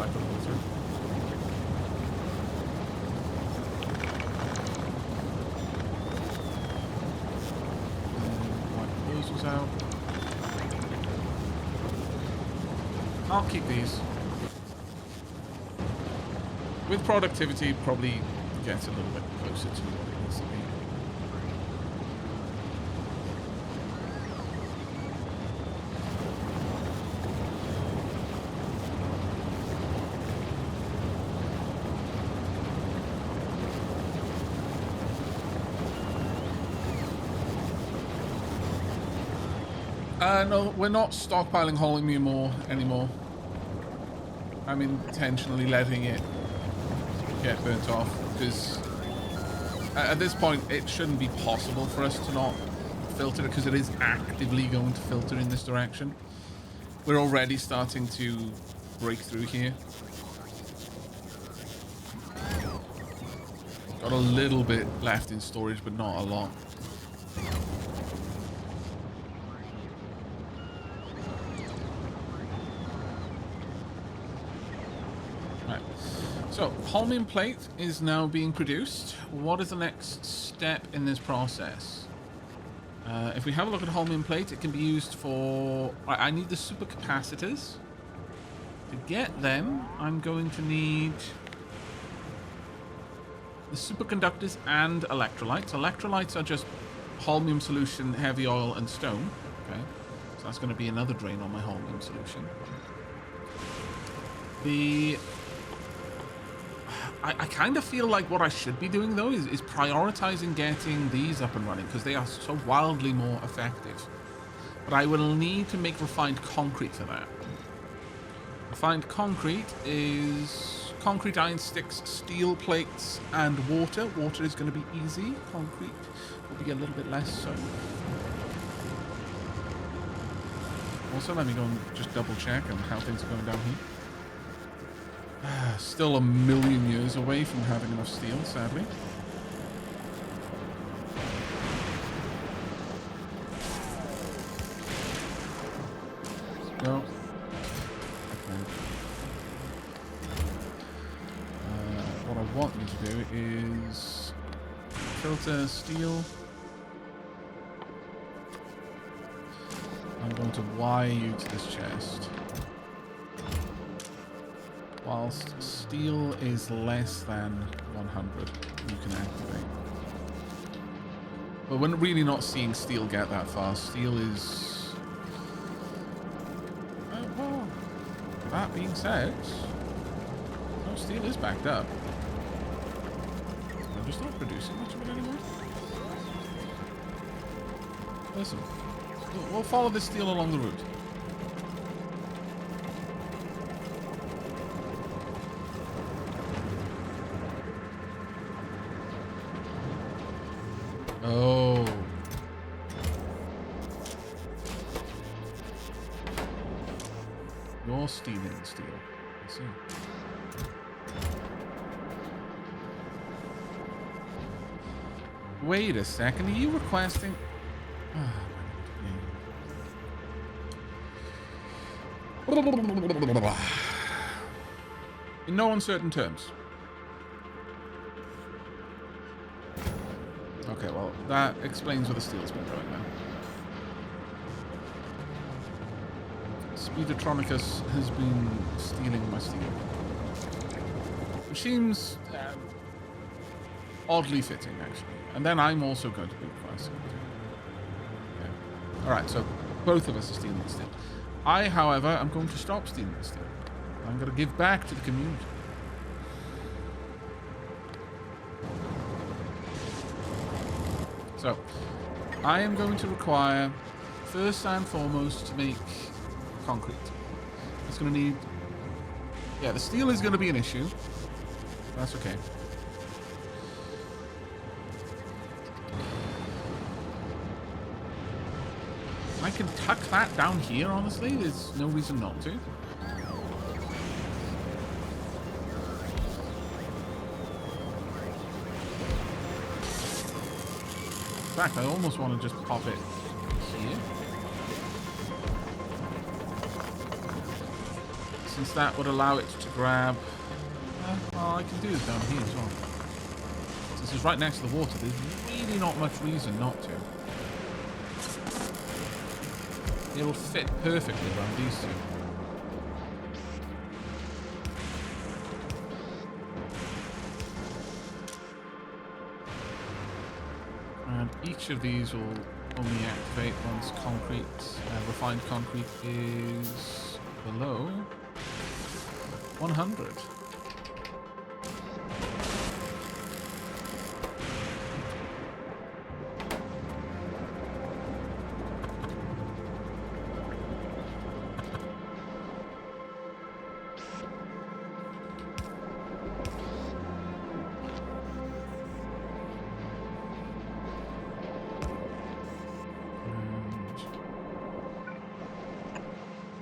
cycle go through. Wipe those ones out. I'll keep these. With productivity, probably gets a little bit closer to what it needs to be. No, we're not stockpiling holmium anymore. I'm intentionally letting it get burnt off because at this point it shouldn't be possible for us to not filter it because it is actively going to filter in this direction. We're already starting to break through here. Got a little bit left in storage, but not a lot. So, holmium plate is now being produced. What is the next step in this process? If we have a look at holmium plate, it can be used for... I need the supercapacitors. To get them, I'm going to need the superconductors and electrolytes. Electrolytes are just holmium solution, heavy oil, and stone. Okay, so that's going to be another drain on my holmium solution. I kind of feel like what I should be doing, though, is prioritizing getting these up and running, because they are so wildly more effective. But I will need to make refined concrete for that. Refined concrete is concrete iron sticks, steel plates, and water. Water is going to be easy. Concrete will be a little bit less so. Also, let me go and just double check on how things are going down here. Still a million years away from having enough steel, sadly. No. Okay. What I want you to do is filter steel. I'm going to wire you to this chest. Whilst steel is less than 100, you can activate. But we're really not seeing steel get that far. Steel is... well, that being said, no, steel is backed up. I'm just not producing much of it anymore. Listen, we'll follow this steel along the route. Oh. You're stealing steel. I see. Wait a second. Are you requesting... In no uncertain terms. Okay, well, that explains where the steel's been going now. Speedotronicus has been stealing my steel. Which seems oddly fitting, actually. And then I'm also going to be requesting it. Yeah. Alright, so both of us are stealing the steel. I, however, am going to stop stealing the steel. I'm going to give back to the community. So, I am going to require, first and foremost, to make concrete. It's going to need... yeah, the steel is going to be an issue. That's okay. I can tuck that down here, honestly. There's no reason not to. In fact, I almost want to just pop it here. since that would allow it to grab... well, I can do it down here as well. Since it's right next to the water, there's really not much reason not to. It will fit perfectly around these two. And each of these will only activate once concrete, refined concrete is below 100.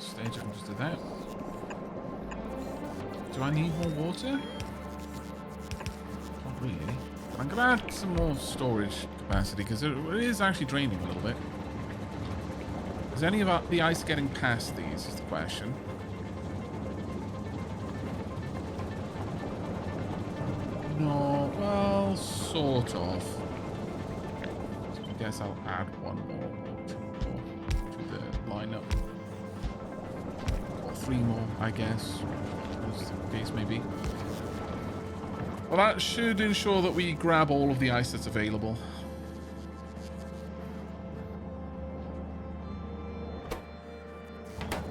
Stage, I can just do that. Do I need more water? Not really. But I'm gonna add some more storage capacity because it is actually draining a little bit. Is any of the ice getting past these is the question. No, well, sort of. So I guess I'll add one more or two more to the lineup. Or three more, I guess, as the case may be. Well, that should ensure that we grab all of the ice that's available.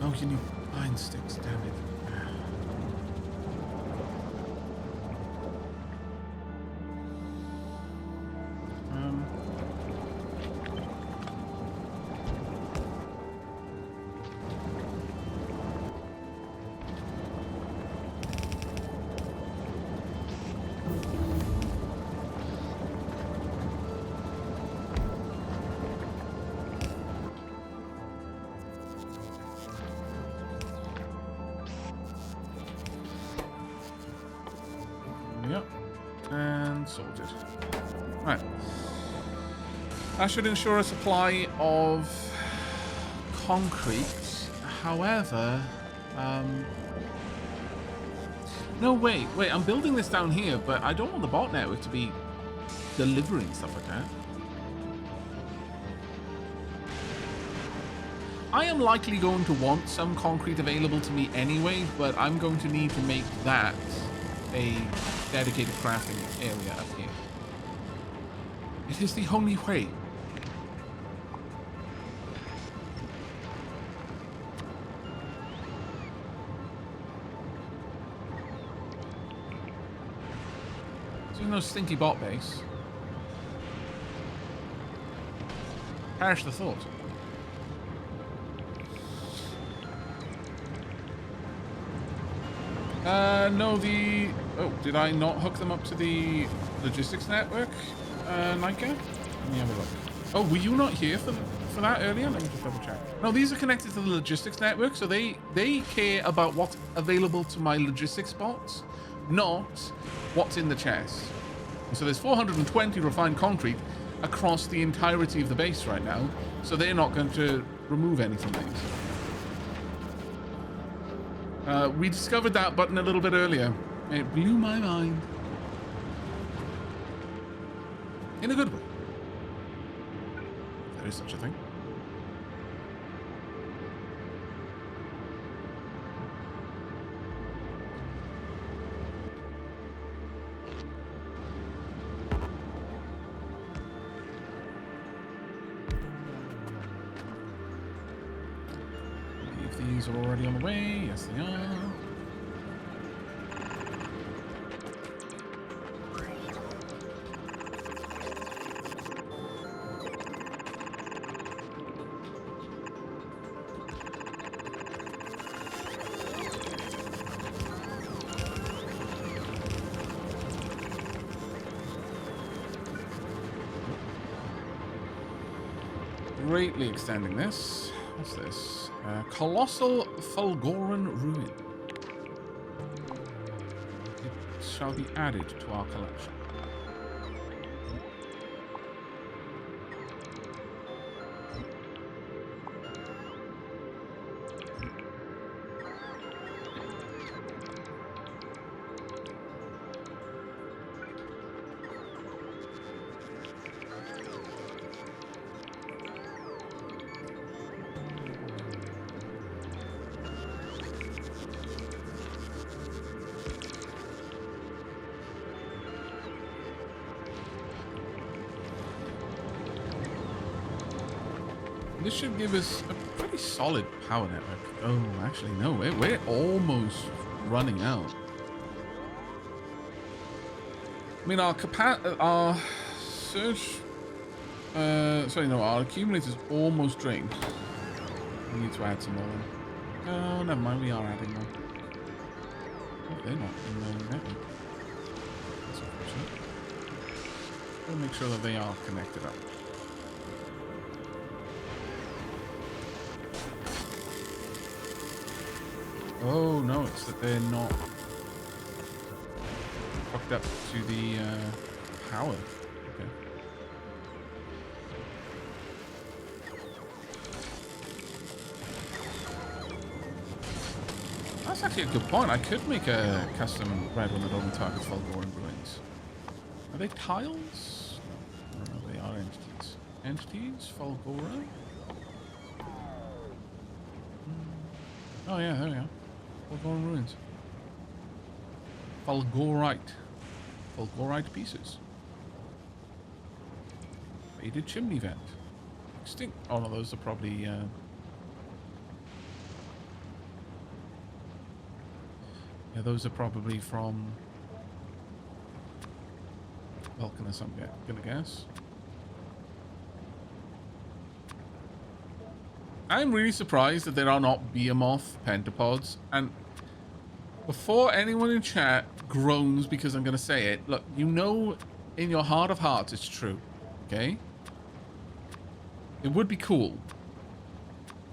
Oh, you need pine sticks, damn it. Yep, and sorted. Right. That should ensure a supply of concrete. However, no, wait, I'm building this down here, but I don't want the bot network to be delivering stuff like that. I am likely going to want some concrete available to me anyway, but I'm going to need to make that a dedicated crafting area up here. It is the only way. There's no stinky bot base. Perish the thought. No, oh, did I not hook them up to the logistics network, Nika? Let me have a look. Oh, were you not here for that earlier? Let me just double check. No, these are connected to the logistics network, so they care about what's available to my logistics bots, not what's in the chest. And so there's 420 refined concrete across the entirety of the base right now, so they're not going to remove any from these. We discovered that button a little bit earlier. It blew my mind. In a good way. There is such a thing. These are already on the way. Yes, they are. Greatly extending this. What's this? Colossal Fulgoran Ruin. It shall be added to our collection. this should give us a pretty solid power network. Oh, actually, no, we're almost running out. I mean, our surge, our accumulator's almost drained. We need to add some more in. Oh, never mind, we are adding more. Oh, they're not in the network. That's unfortunate. We'll make sure that they are connected up. Oh no, it's that they're not hooked up to the power. Okay. That's actually a good point. I could make a custom red one that only targets Fulgoran ruins. Are they tiles? No, they are entities. Entities? Fulgora? Oh yeah, there we are. Fulgoran ruins. Fulgorite. Fulgorite pieces. Faded chimney vent. Extinct. Oh no, those are probably yeah, those are probably from Vulcanus, I'm gonna guess. I'm really surprised that there are not Behemoth pentapods. And before anyone in chat groans because I'm going to say it, look, you know in your heart of hearts it's true, okay? It would be cool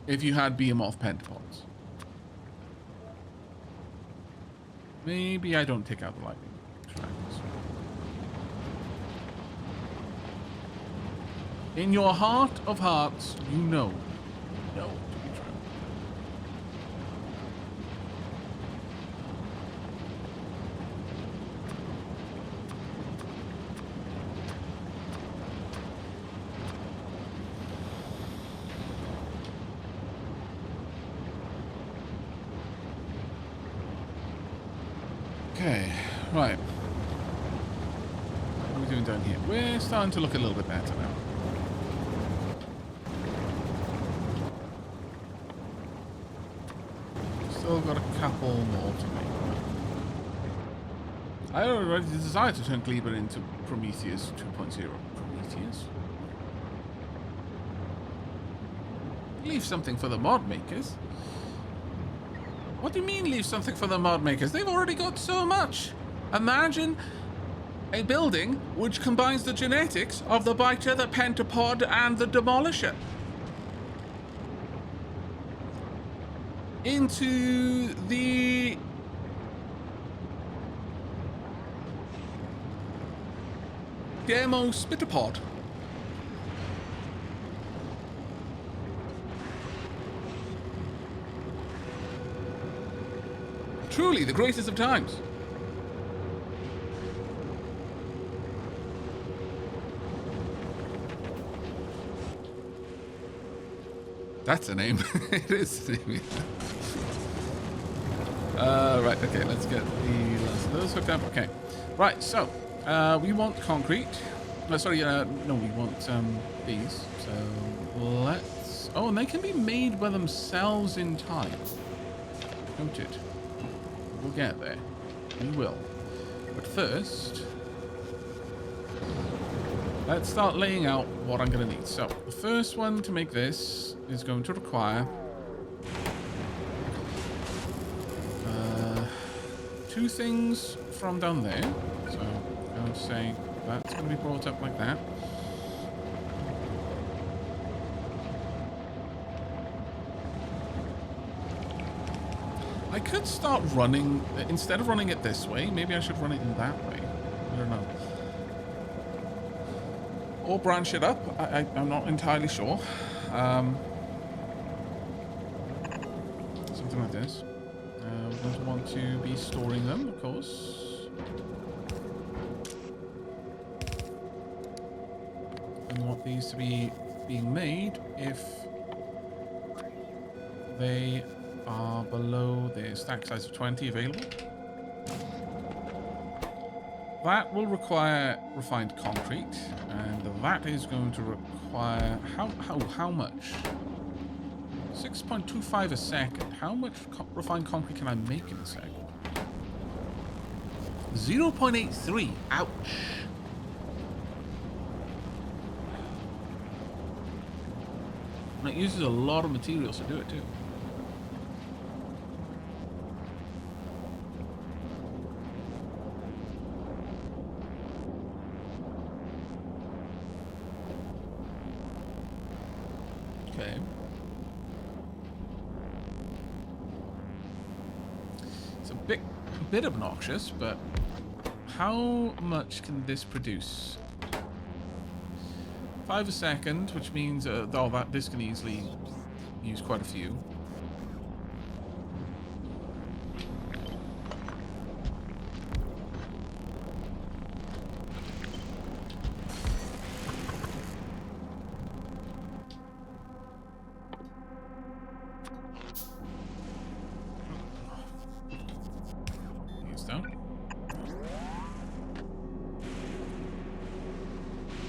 if you had Behemoth pentapods. Maybe I don't take out the lightning strikes. In your heart of hearts, you know. No, to be true. Okay, right. What are we doing down here? We're starting to look a little bit better now. Still got a couple more to make. I already desire to turn Kleber into Prometheus 2.0. Prometheus? Leave something for the mod makers. What do you mean leave something for the mod makers? They've already got so much. Imagine a building which combines the genetics of the Biter, the Pentapod, and the Demolisher into the Demo Spitapod. Truly the greatest of times. That's a name. It is a name. Right, okay, let's get the last of those hooked up. Okay. Right, so, we want concrete. No, we want these. So, let's... Oh, and they can be made by themselves in time. Noted. We'll get there. We will. But first... let's start laying out what I'm going to need. So, the first one to make this is going to require... two things from down there. So, I would say that's going to be brought up like that. I could start running, instead of running it this way, maybe I should run it in that way. I don't know. Or branch it up. I'm not entirely sure. Something like this. We don't want to be storing them, of course. And we want these to be being made if they are below the stack size of 20 available. That will require refined concrete, and that is going to require how much? 6.25 a second. How much refined concrete can I make in a second? 0.83. Ouch. And it uses a lot of materials to do it too. Okay. It's a bit obnoxious, but how much can this produce? 5 a second, which means this can easily use quite a few.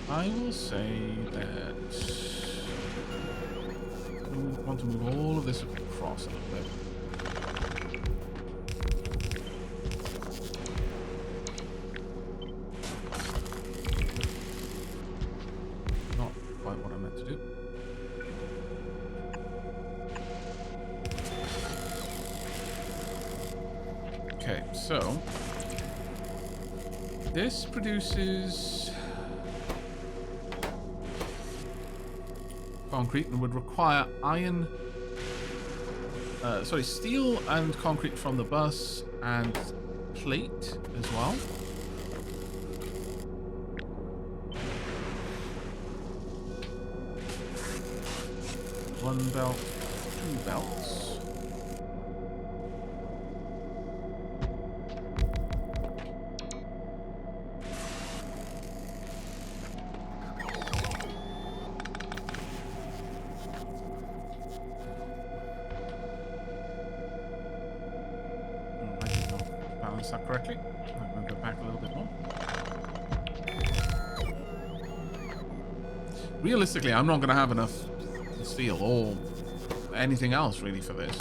I will say that I want to move all of this across a little bit. Not quite what I meant to do. Okay, so this produces concrete and would require steel and concrete from the bus and plate as well. One belt, 2 belts. That correctly. I'm going to go back a little bit more. Realistically, I'm not going to have enough steel or anything else really for this.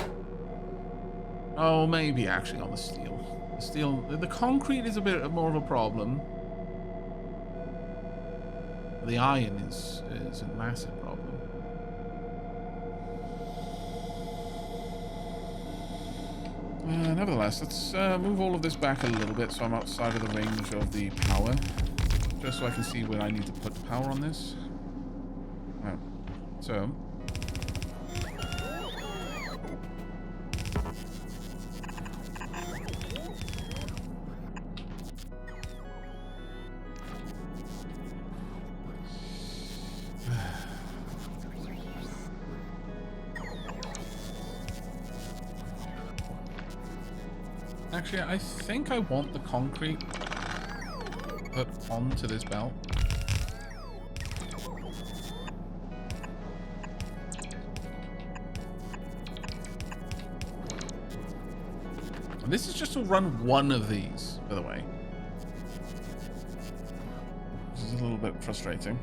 Oh, maybe actually on the steel. The concrete is a bit more of a problem. The iron is a massive problem. Nevertheless, let's move all of this back a little bit so I'm outside of the range of the power. Just so I can see where I need to put the power on this. Oh. So. Actually, I think I want the concrete put onto this belt. And this is just to run one of these, by the way. This is a little bit frustrating.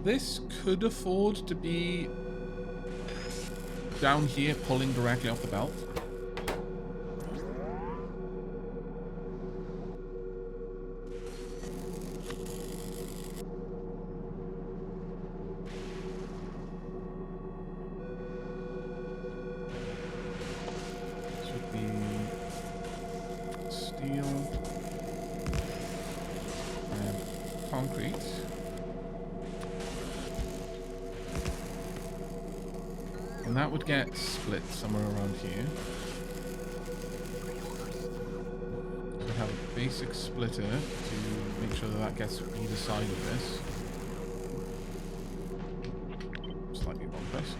This could afford to be down here pulling directly off the belt. This would be steel and concrete. And that would get split somewhere around here. So we'd have a basic splitter to make sure that that gets either side of this. Slightly wrong place.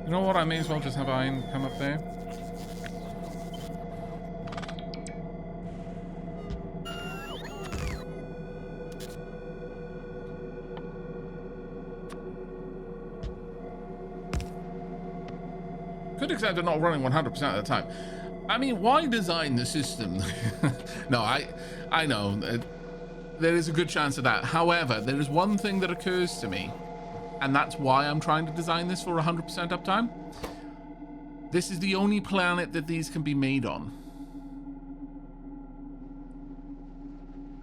You know what? I may as well just have iron come up there. Could accept it not running 100% of the time. I mean, why design the system? No, I know. There is a good chance of that. However, there is one thing that occurs to me, and that's why I'm trying to design this for 100% uptime. This is the only planet that these can be made on.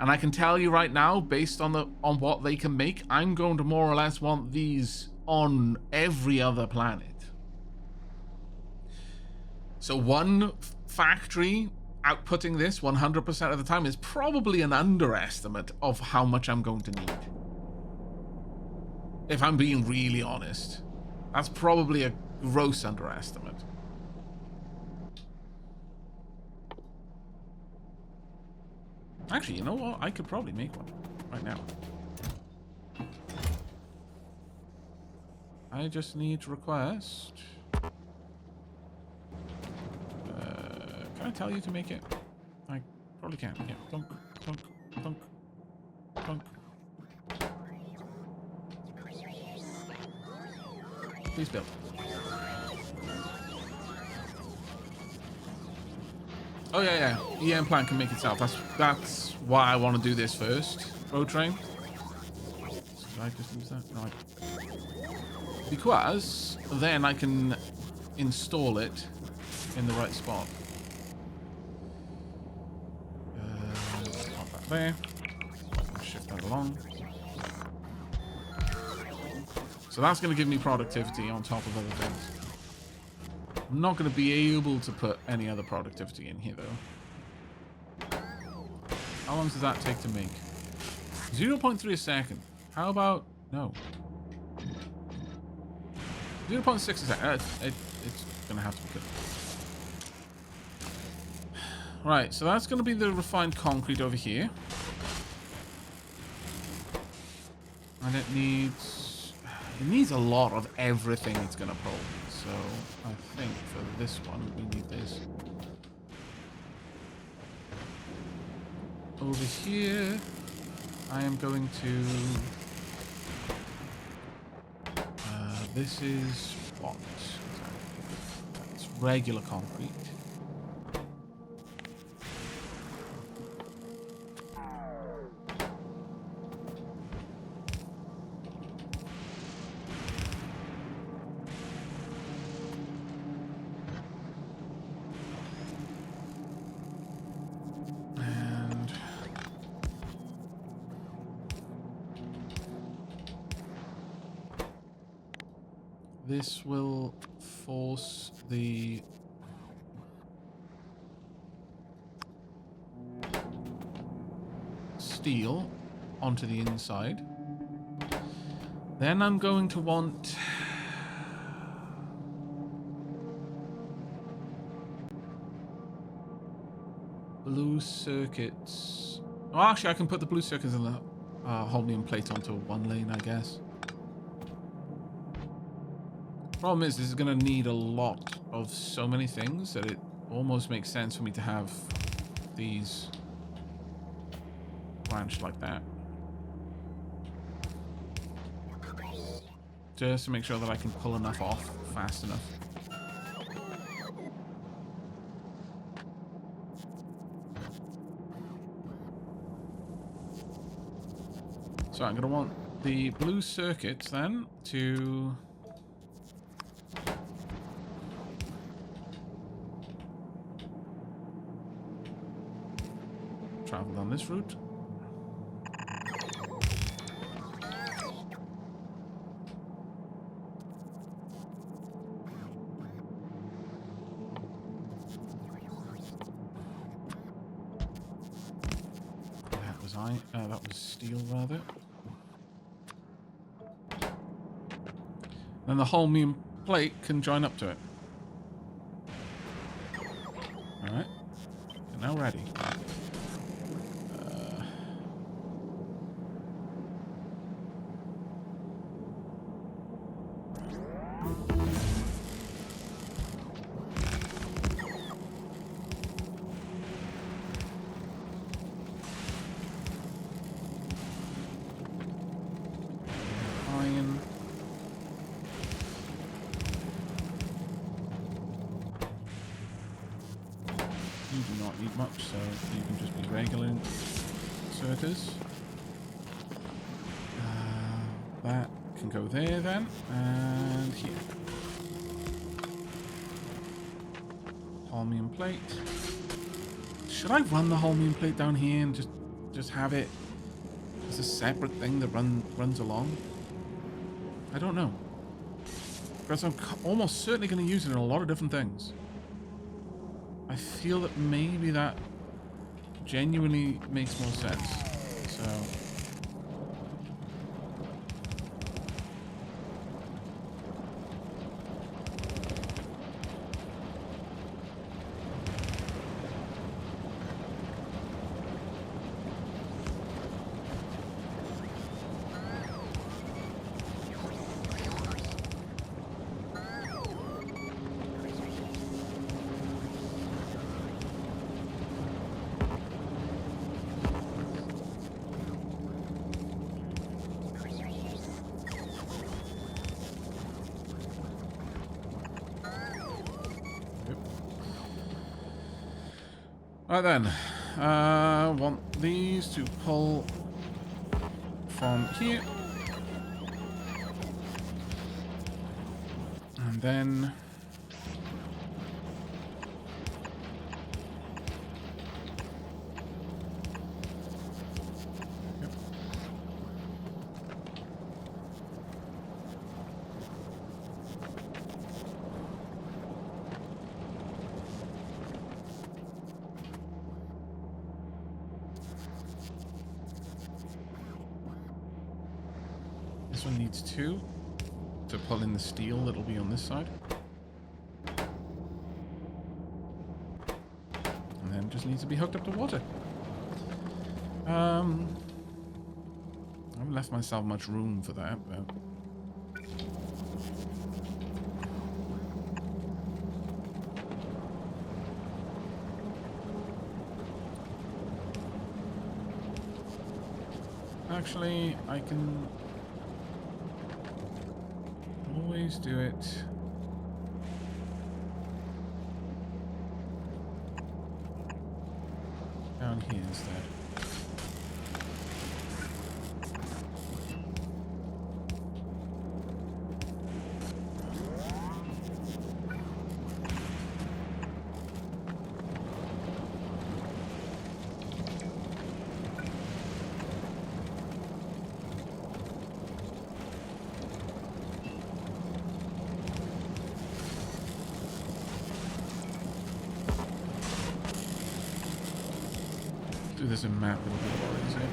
And I can tell you right now, based on what they can make, I'm going to more or less want these on every other planet. So one factory outputting this 100% of the time is probably an underestimate of how much I'm going to need. If I'm being really honest. That's probably a gross underestimate. Actually, you know what? I could probably make one right now. I just need to request... can I tell you to make it? I probably can. Yeah. Dunk, dunk, dunk, dunk. Please build. Oh yeah, yeah. EM plant can make itself. That's why I want to do this first. Road train. Should I just use that? No. Because then I can install it in the right spot. Pop that there. Shift that along. So that's going to give me productivity on top of other things. I'm not going to be able to put any other productivity in here, though. How long does that take to make? 0.3 a second. How about... No. 0.6 a second. It's going to have to be good. Right, so that's going to be the refined concrete over here. And it needs a lot of everything it's going to pull. So I think for this one, we need this. Over here, I am going to... this is what? It's regular concrete. This will force the steel onto the inside. Then I'm going to want blue circuits. Oh, actually, I can put the blue circuits in the holmium plate onto one lane, I guess. Problem is, this is going to need a lot of so many things that it almost makes sense for me to have these branched like that. Just to make sure that I can pull enough off fast enough. So I'm going to want the blue circuits then to... travel down this route. That was steel rather. Then the holmium plate can join up to it. All right, we're now ready. so you can just be regular inserters. That can go there then, and here. Holmium plate. Should I run the holmium plate down here and just have it as a separate thing that runs along? I don't know. Because I'm almost certainly going to use it in a lot of different things. I feel that maybe that genuinely makes more sense. So... Right then, want these to pull from here, and then this one needs 2 to pull in the steel that'll be on this side. And then just needs to be hooked up to water. I haven't left myself much room for that, but... Actually, I can always do it down here instead. Do this in map a little bit more easy.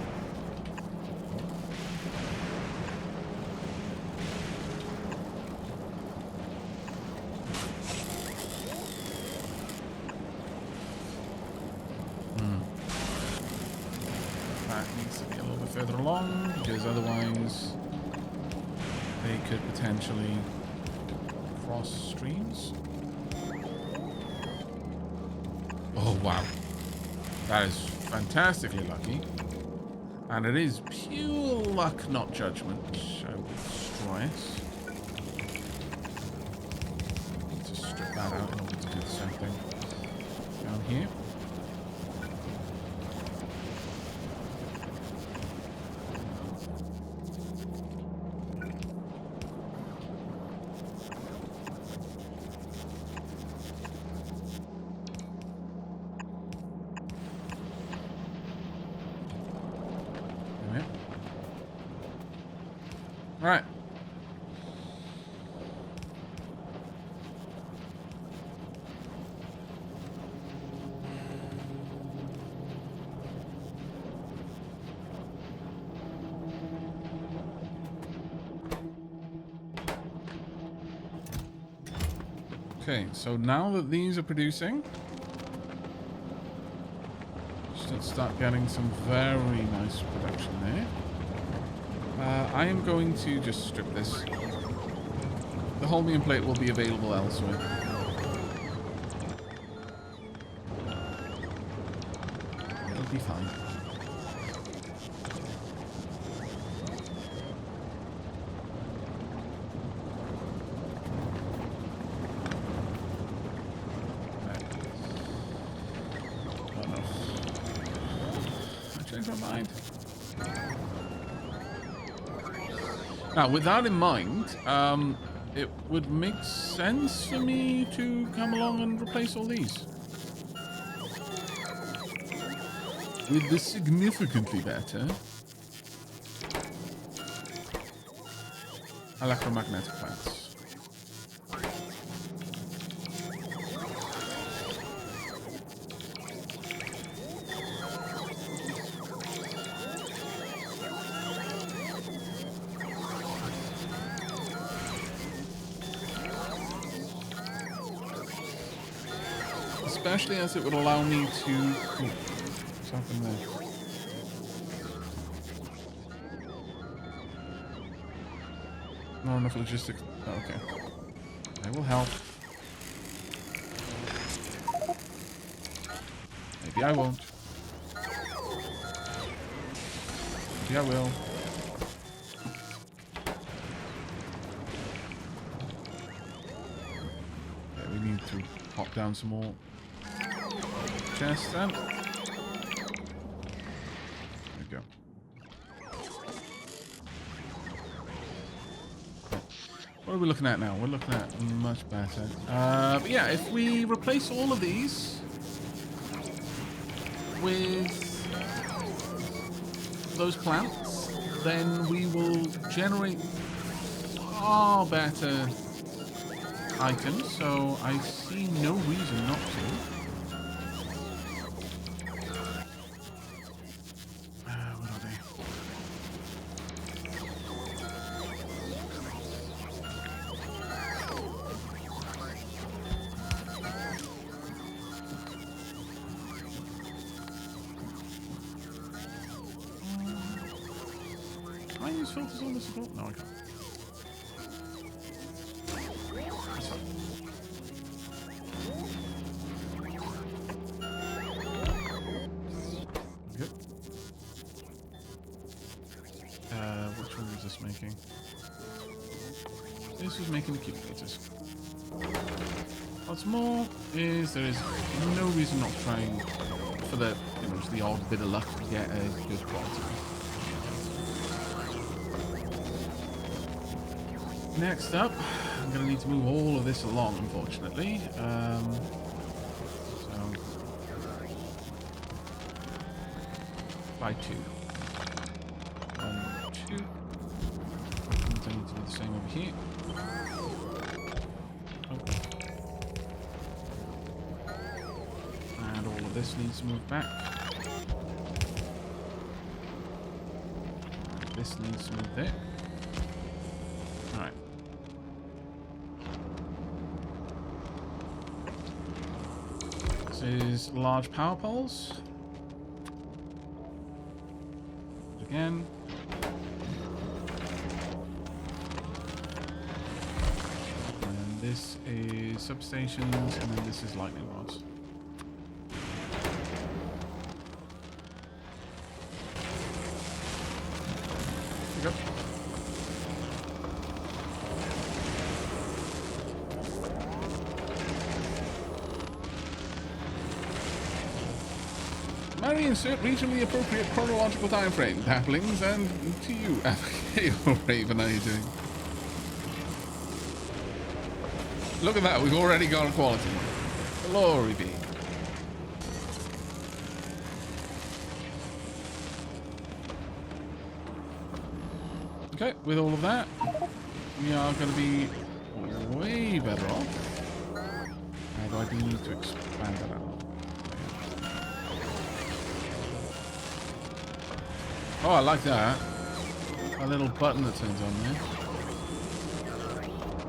That needs to be a little bit further along, because otherwise they could potentially cross streams. Oh wow. That is fantastically lucky. And it is pure luck, not judgment, I would stress. Need to strip that out in order to do the same thing. Down here. Alright. Okay, so now that these are producing, should start getting some very nice production there. I am going to just strip this. The holmium plate will be available elsewhere. It'll be fine. Right. Not enough. Never mind. Now, with that in mind, it would make sense for me to come along and replace all these. With the significantly better electromagnetic plants. Especially as it would allow me to... Ooh, what's happened there? Not enough logistics. Oh, okay. I will help. Maybe I won't. Maybe I will. Okay, we need to pop down some more chests then. There we go. What are we looking at now? We're looking at much better. But yeah, if we replace all of these with those plants, then we will generate far better items. So I see no reason not to. What are they? Can I use filters on this at all? No, I can't. That's fine. Good. Which one was this making? This was making accumulators. What's more is there is no reason not to try and, for the, you know, just the odd bit of luck to get a good quality. Next up, I'm going to need to move all of this along, unfortunately. So, by 2. 1, 2. I need to do the same over here. Oh. And all of this needs to move back. And this needs to move there. Alright. This is large power poles. Again. And this is substations, and then this is lightning rods. There we go. Marry insert regionally appropriate chronological time frame, Taplings, and to you, Aavak. Raven, how are you doing? Look at that, we've already got equality. Glory be. Okay, with all of that, we are going to be way better off. Although I do need to expand that out. Oh, I like that. A little button that turns on there.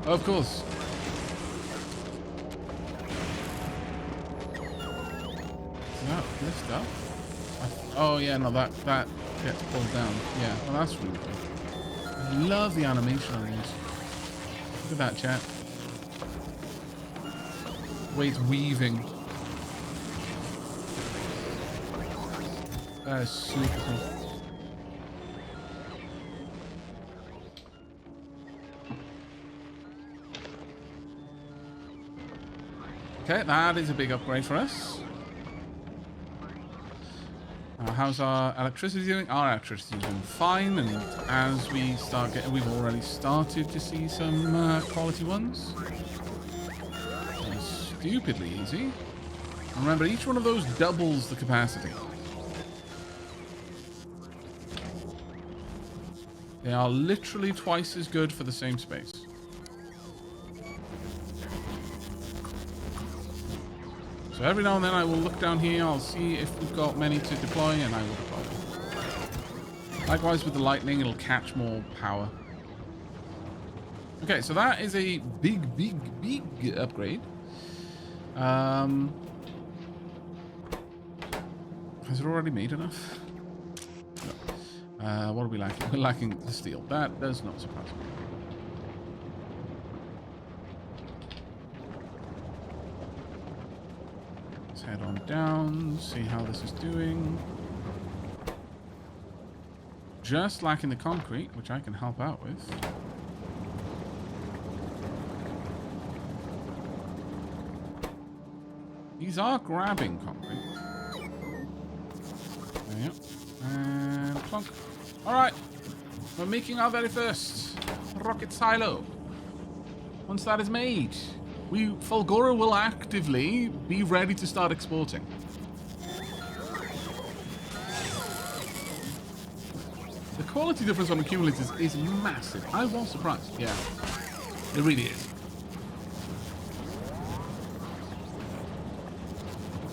Oh, of course. Is that lift up? Oh, yeah, no, that gets pulled down. Yeah, well, that's really good. I love the animation on these. Look at that, chat. The way it's weaving. That is super cool. Okay, that is a big upgrade for us. How's our electricity doing? Our electricity is doing fine, and as we start getting, we've already started to see some quality ones. Stupidly easy. And remember, each one of those doubles the capacity. They are literally twice as good for the same space. So every now and then I will look down here, I'll see if we've got many to deploy, and I will deploy them. Likewise with the lightning, it'll catch more power. Okay, so that is a big upgrade. Has it already made enough? No. What are we lacking? We're lacking the steel. That does not surprise me. Let's head on down, see how this is doing. Just lacking the concrete, which I can help out with. These are grabbing concrete. There you go. And plonk. Alright. We're making our very first rocket silo. Once that is made, Fulgora will actively be ready to start exporting. The quality difference on accumulators is massive. I was surprised. Yeah. It really is.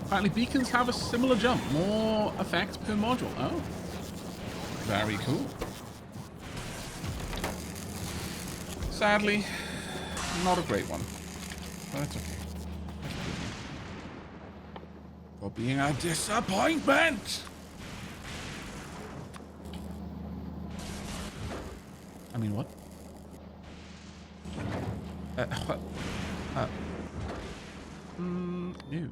Apparently beacons have a similar jump. More effect per module. Oh. Very cool. Sadly, not a great one. But that's okay. For being a disappointment! I mean, what? What? No.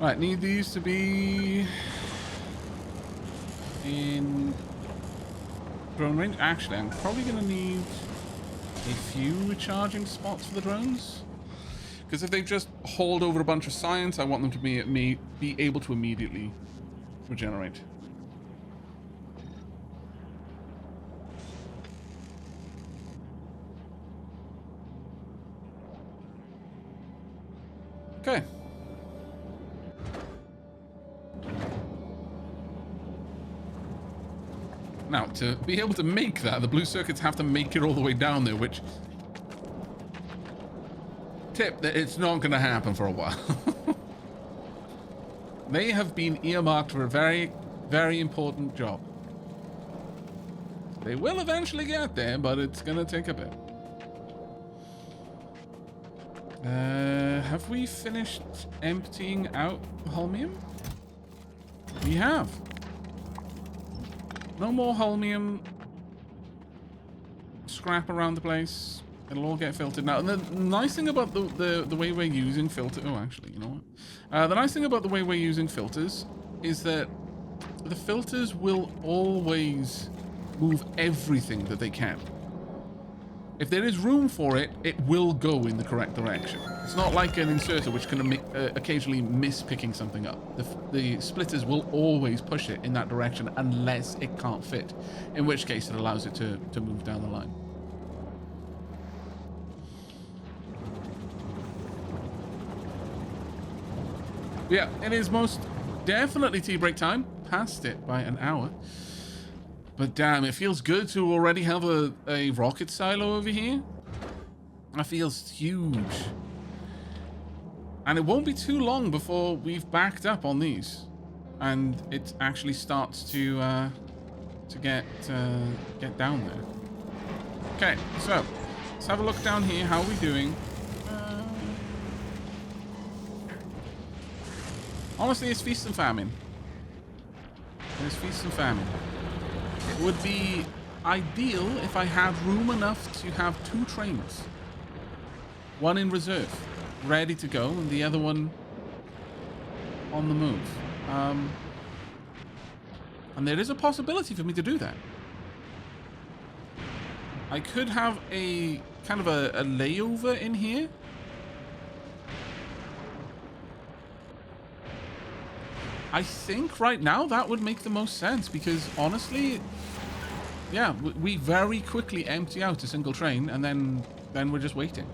Right, need these to be in drone range. Actually, I'm probably going to need a few recharging spots for the drones. Because if they just hold over a bunch of science, I want them to be able to immediately regenerate. Okay. Now, to be able to make that, the blue circuits have to make it all the way down there, which... Tip that it's not going to happen for a while. They have been earmarked for a very, very important job. They will eventually get there, but it's going to take a bit. Have we finished emptying out holmium? We have. No more holmium scrap around the place. It'll all get filtered now. And the nice thing about the way we're using filter... Oh, actually, you know what? The nice thing about the way we're using filters is that the filters will always move everything that they can. If there is room for it, it will go in the correct direction. It's not like an inserter which can occasionally miss picking something up. The splitters will always push it in that direction unless it can't fit, in which case it allows it to move down the line. Yeah, it is most definitely tea break time. Passed it by an hour. But damn, it feels good to already have a rocket silo over here. That feels huge. And it won't be too long before we've backed up on these. And it actually starts to get down there. Okay, so let's have a look down here. How are we doing? Honestly, it's feast and famine. It's feast and famine. It would be ideal if I had room enough to have 2 trains. One in reserve, ready to go, and the other one on the move. And there is a possibility for me to do that. I could have a kind of a layover in here. I think right now that would make the most sense because honestly, yeah, we very quickly empty out a single train and then we're just waiting.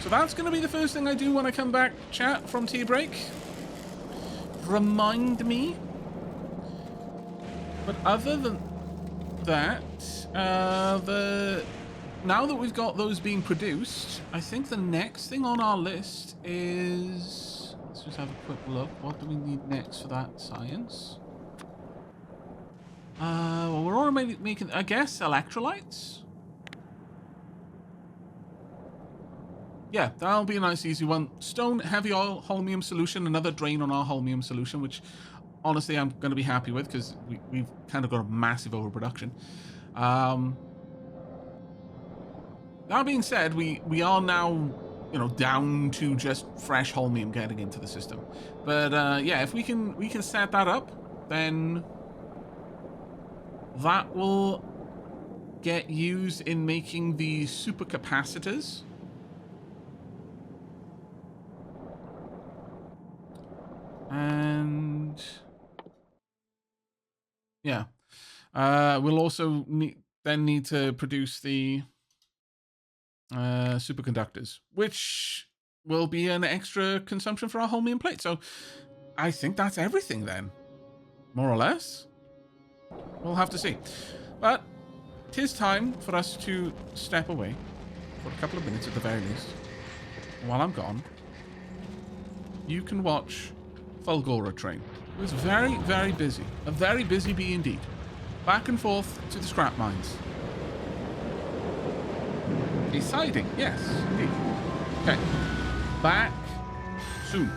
So that's going to be the first thing I do when I come back, chat, from tea break. Remind me. But other than that, now that we've got those being produced, I think the next thing on our list is... Let's just have a quick look. What do we need next for that science? Well, we're already making, I guess, electrolytes? Yeah, that'll be a nice easy one. Stone, heavy oil, holmium solution, another drain on our holmium solution, which honestly I'm going to be happy with because we've kind of got a massive overproduction. That being said, we are now, you know, down to just fresh holmium getting into the system. But yeah, if we can set that up, then that will get used in making the supercapacitors. And yeah, we'll also need to produce the superconductors, which will be an extra consumption for our holmium plate. So I think that's everything then, more or less. We'll have to see. But 'tis time for us to step away for a couple of minutes at the very least. While I'm gone, you can watch Fulgora train. It was very, very busy. A very busy bee indeed. Back and forth to the scrap mines. A siding, yes, indeed. Okay. Back soon.